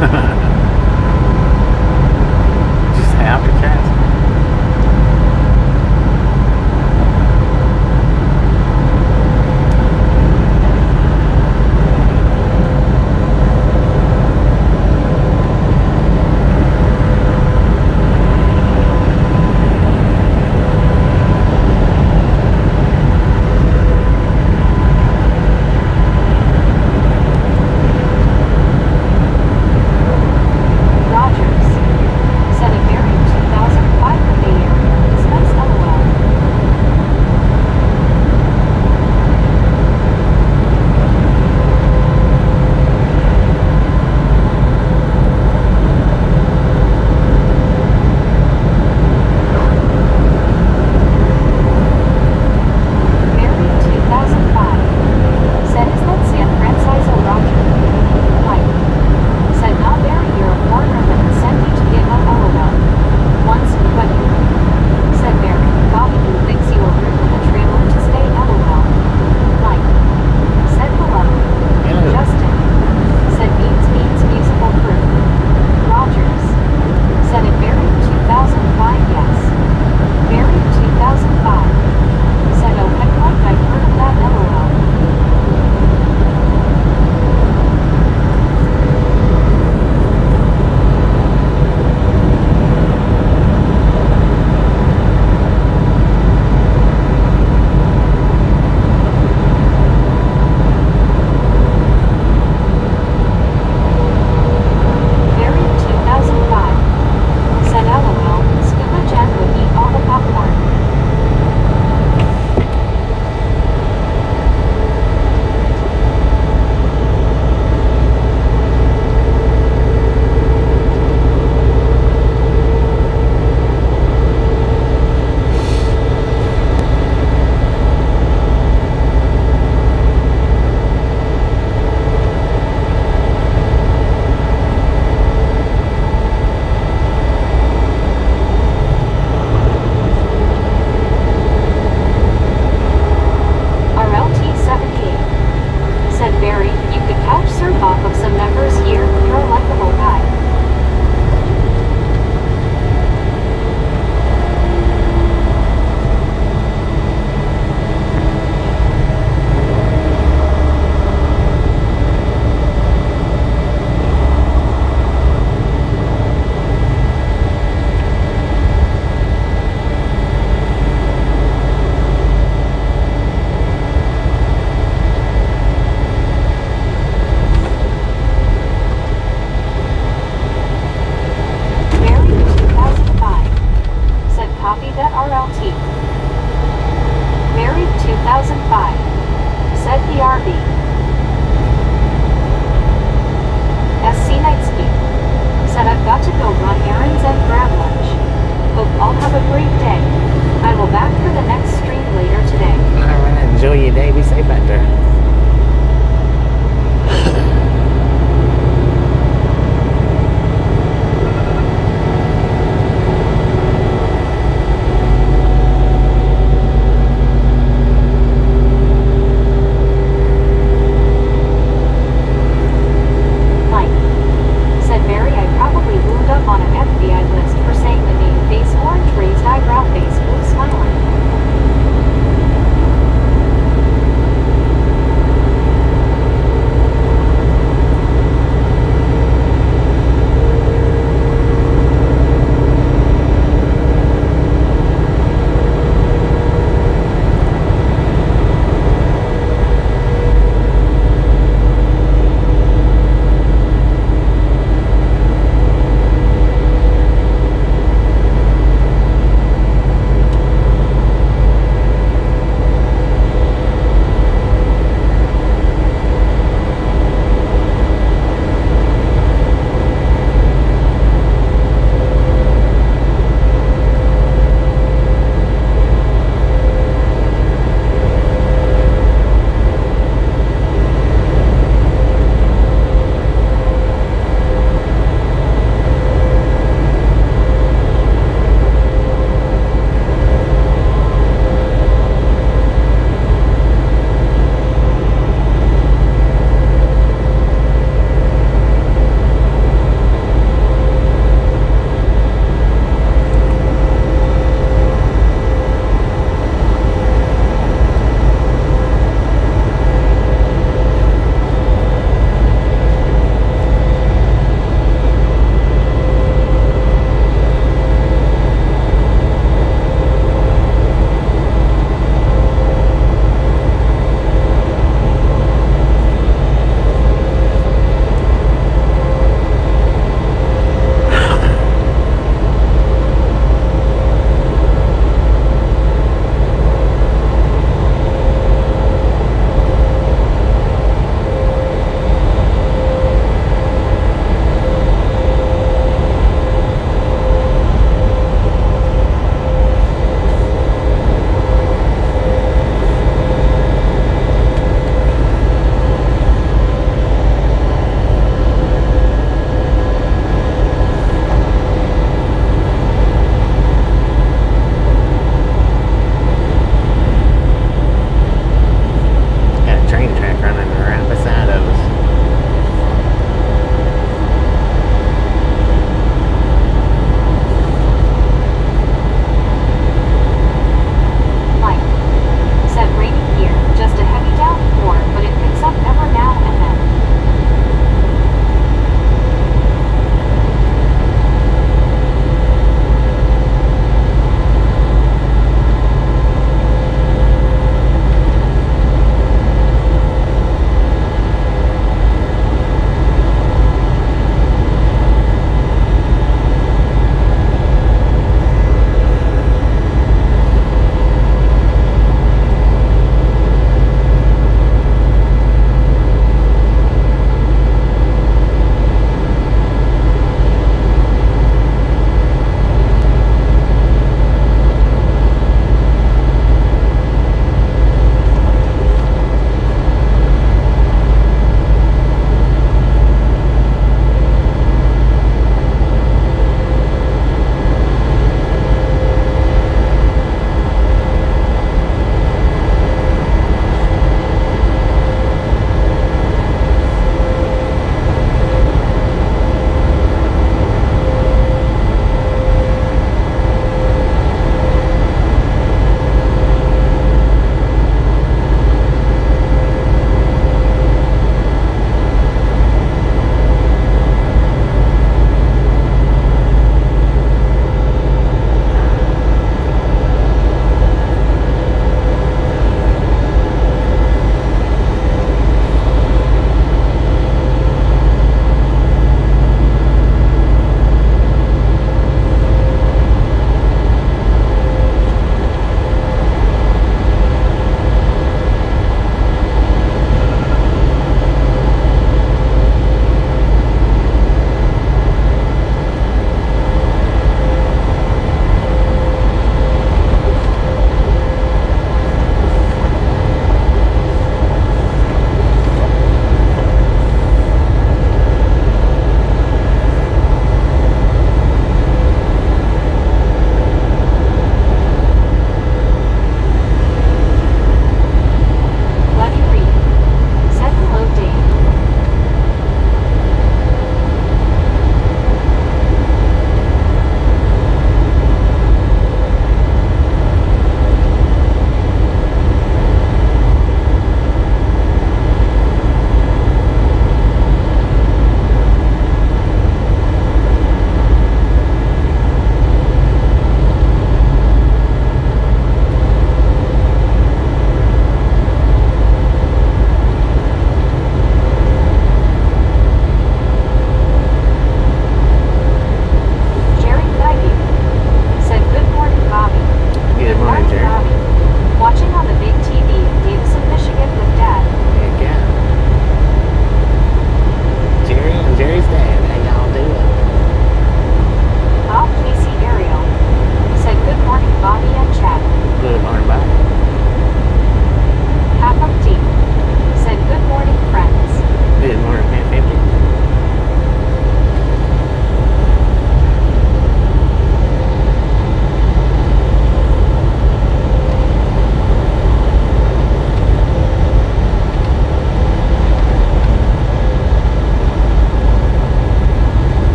Just say Alcatraz.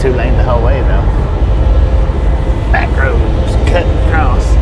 2-lane the whole way though. Back roads, cut across.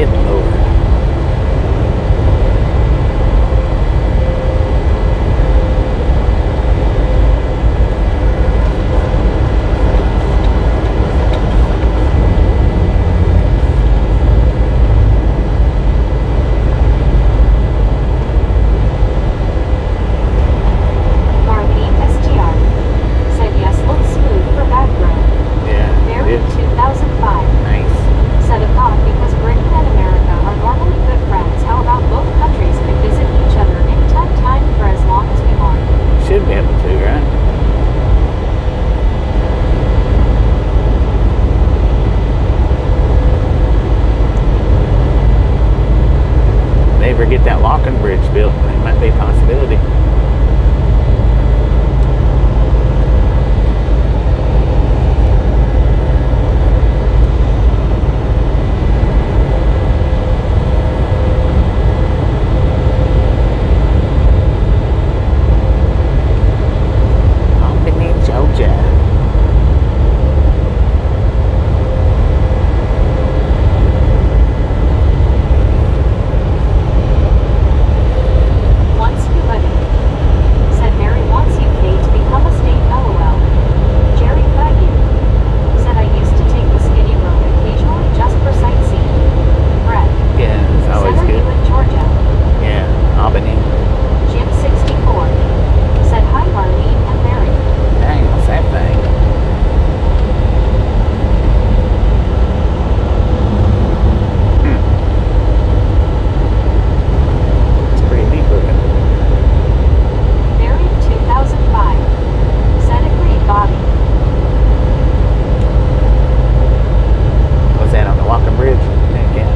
Good Lord. Marlene STR said yes, looks smooth for back road. Yeah, Very it is 2005 nice. said if not because Britain and America are normally good friends, how about both countries could visit each other anytime for as long as we want? Should be able to, right? If they ever get that locking bridge built, it might be a possibility. Albany, Georgia. Once you buddy said Mary wants UK to become a state. LOL. Jerry Faggy said I used to take the skinny road occasionally just for sightseeing. Brett Yeah, it's said always are you good. in Georgia? Yeah, Albany. Jim 64 said hi Marlene and Mary. Dang, same thing. It's pretty neat looking. Mary 2005 said agreed Bobby. Was that on the walking bridge? Heck yeah.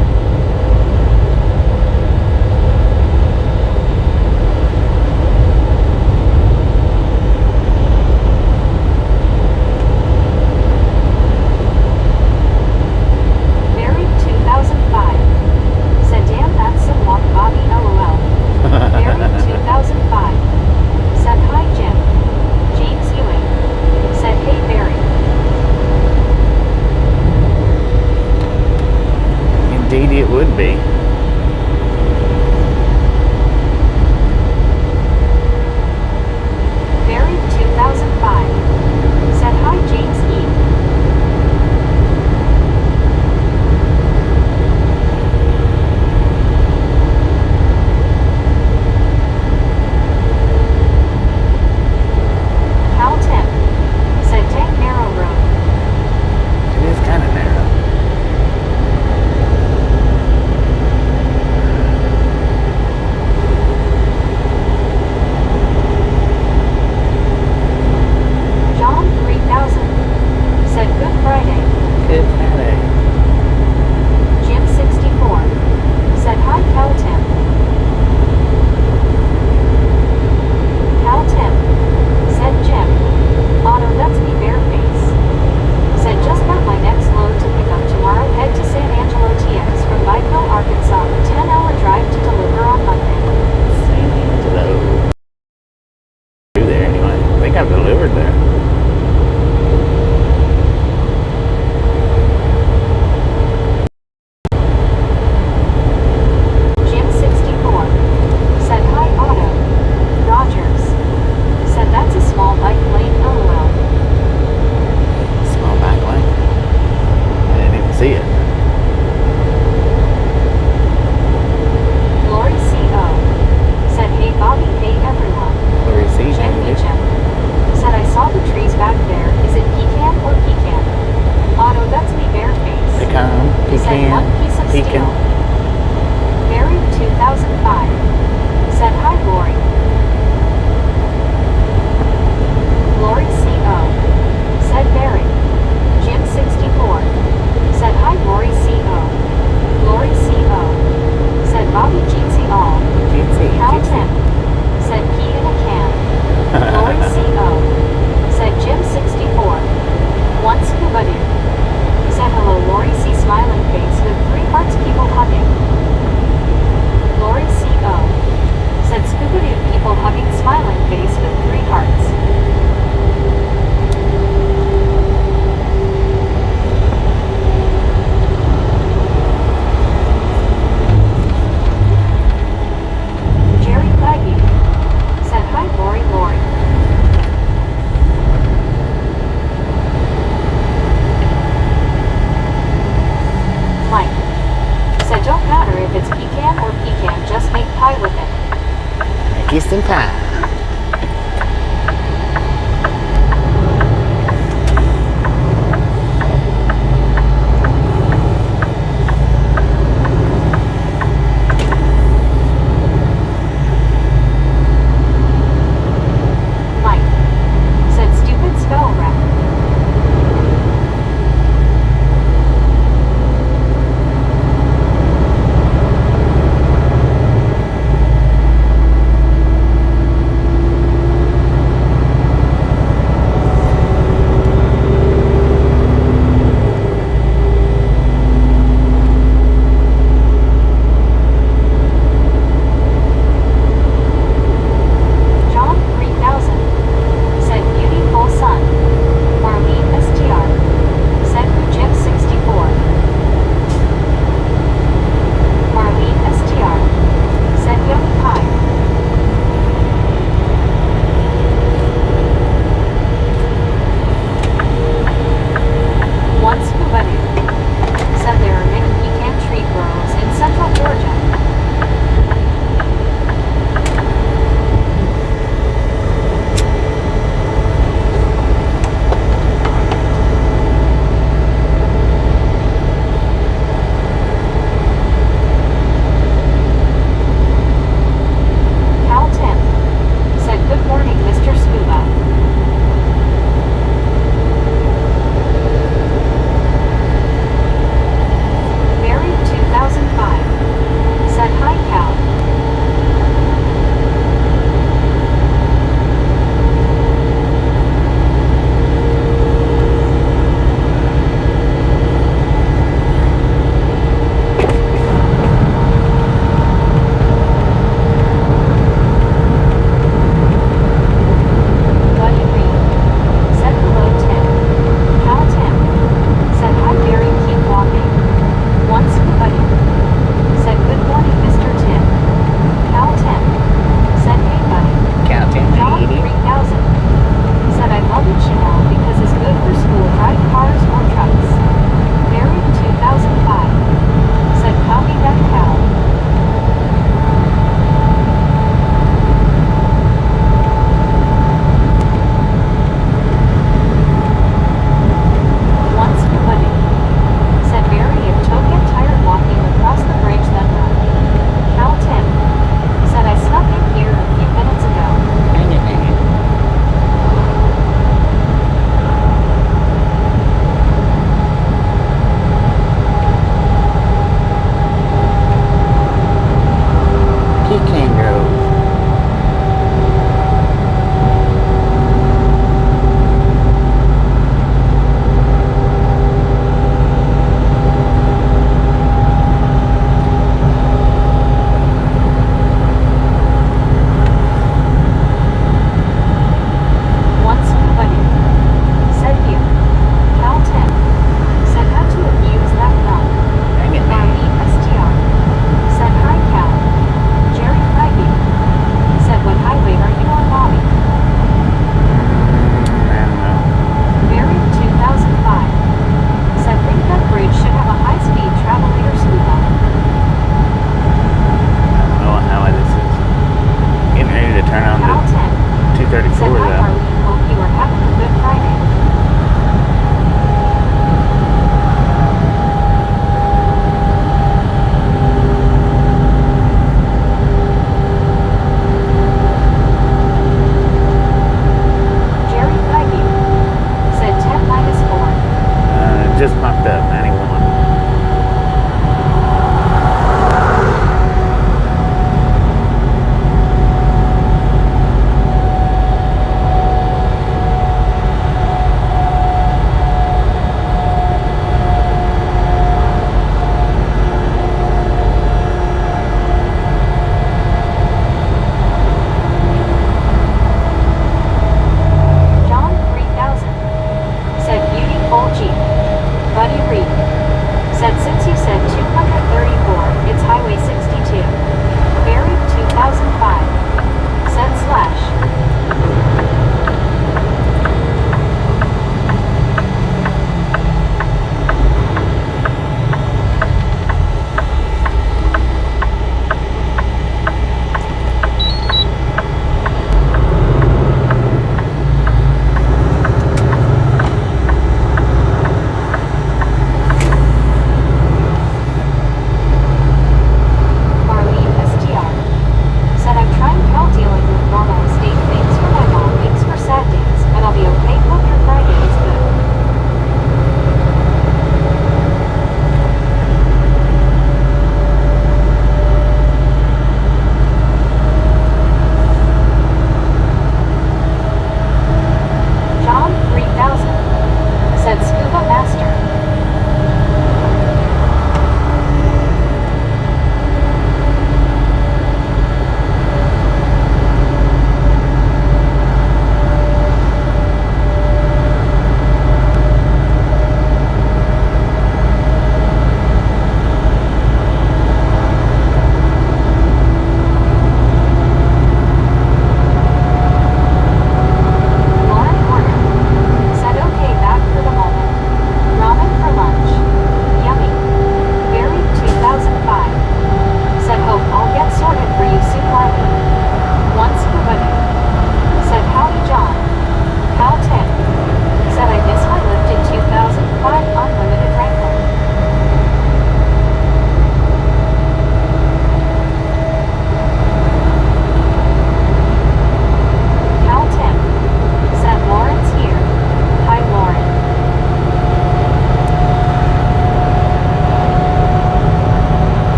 Mary 2005 said damn that's some walk Bobby. LOL. Mary 2005 said hi Jim. James Ewing said hey Barry. Indeed, it would be. Barry 2005 said hi James E. Cal 10 said dang narrow road. It is kind of narrow. don't matter if it's pecan or pecan, just make pie with it. Kiss and pie. Mike said stupid spell wreck.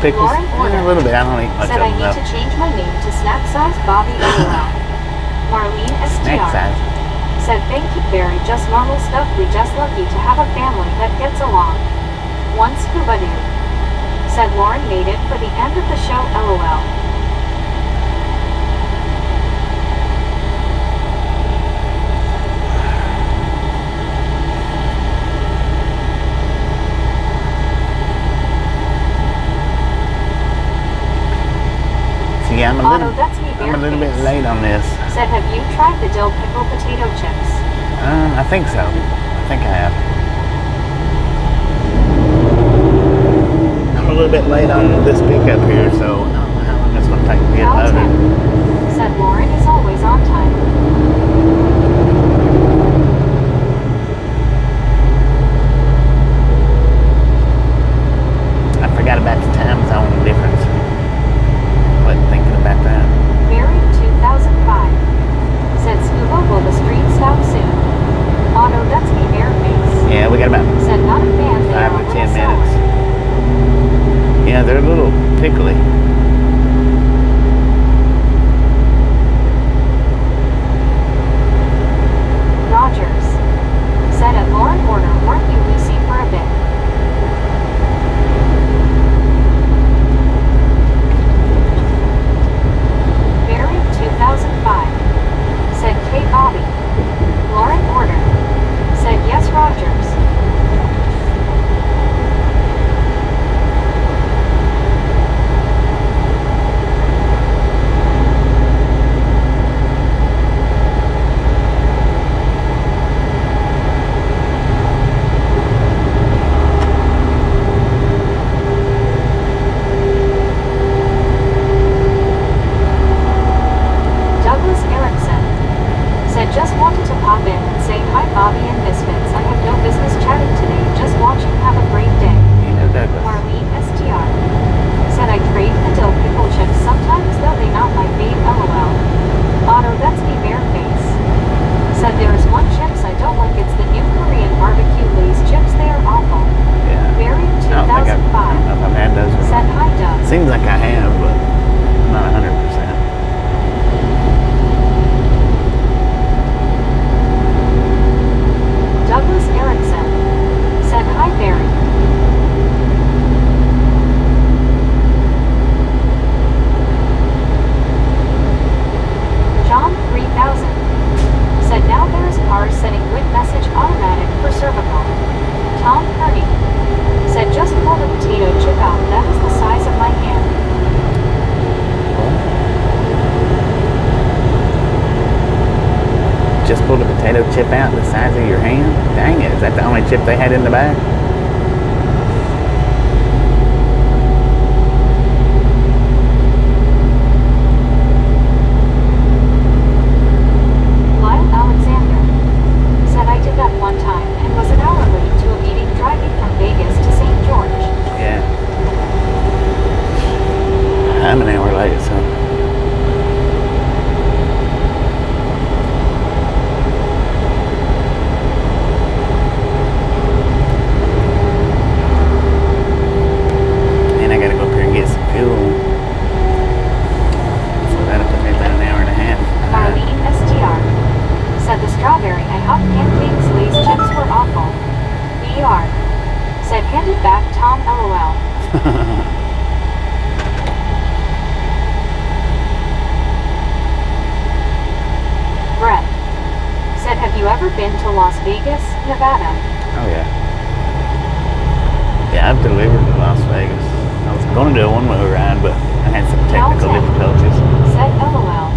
pickles? Lauren Yeah, ordered. a little bit. I don't eat much Said of I them need though. to change my name to Snack Size Bobby LOL. Marlene Snack STR. size. Said thank you Barry, just normal stuff, we just lucky to have a family that gets along. One scuba dude. Said Lauren made it for the end of the show LOL. See, I'm a Otto, little, that's me I'm a little bit Bareface. late on this. Said have you tried the dill pickle potato chips? I think so. I think I have. I'm a little bit late on this pickup here, so I don't know how long it's going to take to get Cal loaded. 10. Said Lauren is always on time. I forgot about the time zone difference. Wasn't thinking about that. Barry 2005. Said Scuba, will the street stop soon? Otto, that's me Bareface. Yeah, we got about Said not a fan, they are 5 a to little 10 sour. minutes. Yeah, they're a little pickly. Rogers. Said at Lauren order, weren't you Lucy for a bit? Barry 2005. Said K Bobby. Lauren order. Said yes Rogers. Douglas Erickson. Said just wanted to pop in and say hi Bobby and Misfits. I have no business chatting today, just watching, have a great day. You know Douglas. Marlene STR. Said I crave the dill pickle chips sometimes, though they not my fave LOL. Otto, that's me Bareface. Said there's one chips I don't like, it's the new Korean barbecue Lay's chips, they are awful. Yeah. Barry I don't know 2005. if I've had those. Said hi Doug. Seems like I have, but not 100%. Douglas Erickson. Said hi Barry. John 3000. Said now there's cars setting good message automatic for cervical. Tom Purdy. Said just pull the potato chip out, that is the size of my hand. Just pulled a potato chip out the size of your hand? Dang it, is that the only chip they had in the bag? Lyle Alexander. Said I did that one time and was an hour late to a meeting driving from Vegas to St. George. Yeah. I'm an hour late, so. And I gotta go up here and get some fuel. So that'll put me about an hour and a half. Marlene STR. Said the strawberry I hot pancakes Lay's chips were awful. BR. Said handed back Tom LOL. Brett. Said have you ever been to Las Vegas, Nevada? Oh yeah. Yeah, I've delivered to Las Vegas. I was going to do a one-way ride, but I had some technical Cal 10. difficulties. Said LOL.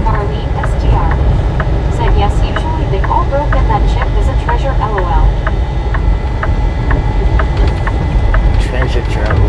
Marlene STR. Said yes, usually they all broke and that chip is a treasure LOL. Treasure trove.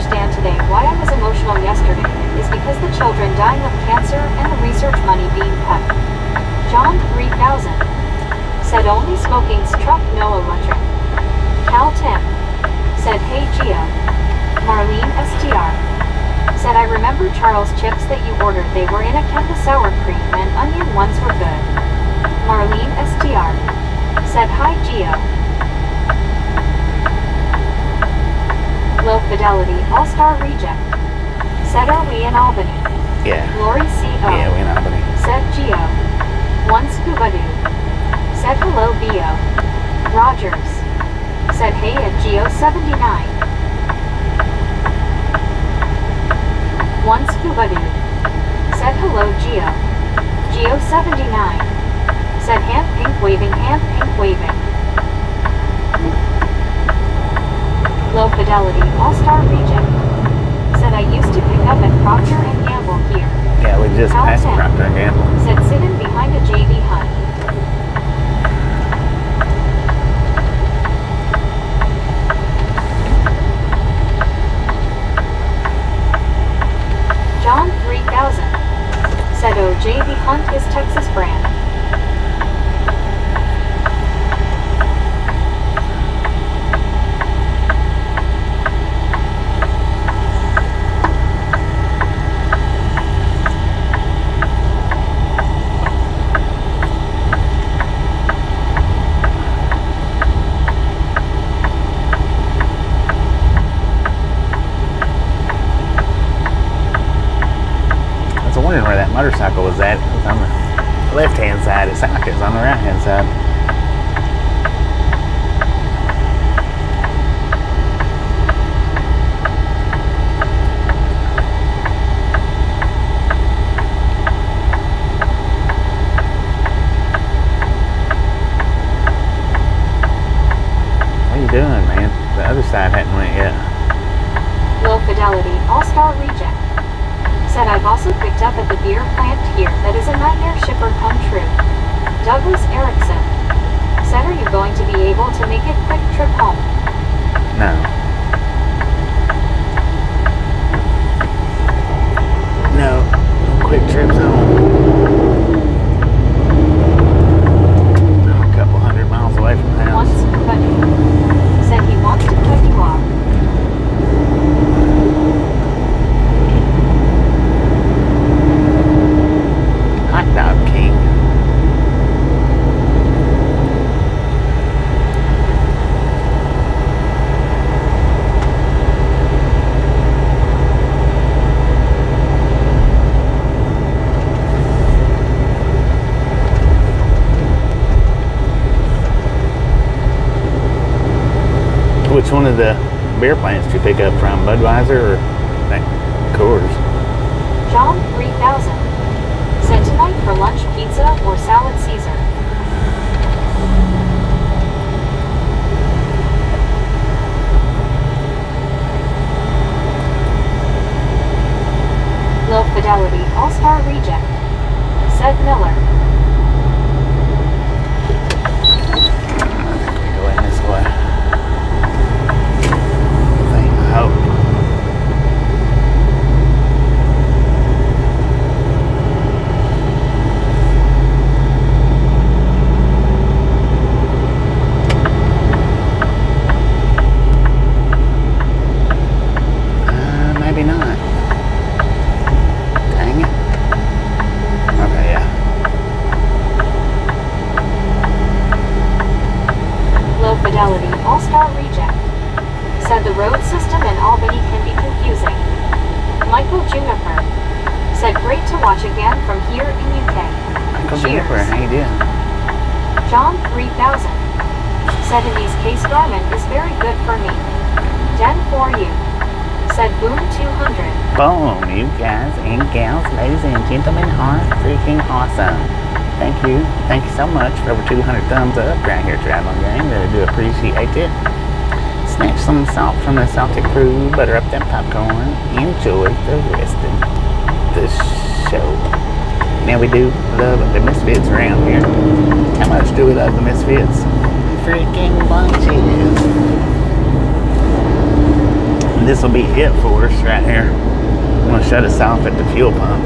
understand today why I was emotional yesterday is because the children dying of cancer and the research money being cut. John 3000 said only smoking's truck, no electric. Cal Tim said hey Gio. Marlene STR said I remember Charles chips that you ordered, they were in a can of sour cream and onion ones were good. Marlene STR said hi Gio. Low Fidelity All-Star Reject said are we in Albany? Yeah. Lori CO Yeah, we in Albany. said Gio. One Scuba Doo said hello Bio. Rogers said hey at Geo 79. One Scuba Doo said hello Geo. Geo 79 said hand pink waving, hand pink waving. Low Fidelity All-Star Reject said I used to pick up at Procter & Gamble here. Yeah, we just Cal passed 10 Procter & Gamble. said sitting behind a JV Hunt. John 3000 said oh JV Hunt is Texas brand. Where that motorcycle was at. It was on the left hand side. It sounded like it was on the right hand side. What are you doing, man? The other side hadn't went yet. Low Fidelity All-Star Reject said I've also picked up at the beer plant here that is a nightmare shipper come true. Douglas Erickson said are you going to be able to make it quick trip home? No. No. No quick trips home. I'm a couple 100 miles away from the house. Once Buddy said he wants to cut you off. Hot Dog King. Which one of the beer plants did you pick up from? Budweiser or that Coors? John 3000 said tonight for lunch pizza or salad Caesar. Low Fidelity All-Star Reject said Miller. We go in this way. I hope. Maybe not. Dang it. Okay, yeah. Low Fidelity All-Star Reject said the road system in Albany can be confusing. Michael Juniper said great to watch again from here in UK. Michael Cheers. Juniper, how you doing? John 3000 said in these case Garmin is very good for me. Den for you said Boom 200. Boom, you guys and gals, ladies and gentlemen, are freaking awesome. Thank you. Thank you so much for over 200 thumbs up right here at Traveling Gang. Really do appreciate it. Snatch some salt from the salty crew, butter up that popcorn, enjoy the rest of the show. Now we do love the Misfits around here. How much do we love the Misfits? Freaking bunches. This will be it for us right here. I'm going to shut us off at the fuel pump.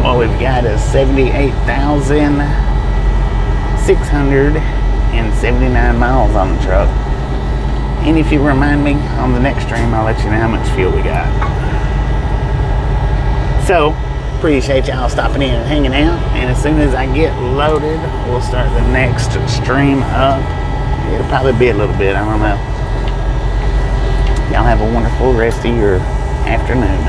What we've got is 78,679 miles on the truck. And if you remind me on the next stream, I'll let you know how much fuel we got. So, appreciate y'all stopping in and hanging out. And as soon as I get loaded, we'll start the next stream up. It'll probably be a little bit, I don't know. Y'all have a wonderful rest of your afternoon.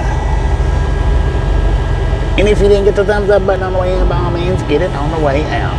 And if you didn't get the thumbs up button on the way in, by all means, get it on the way out.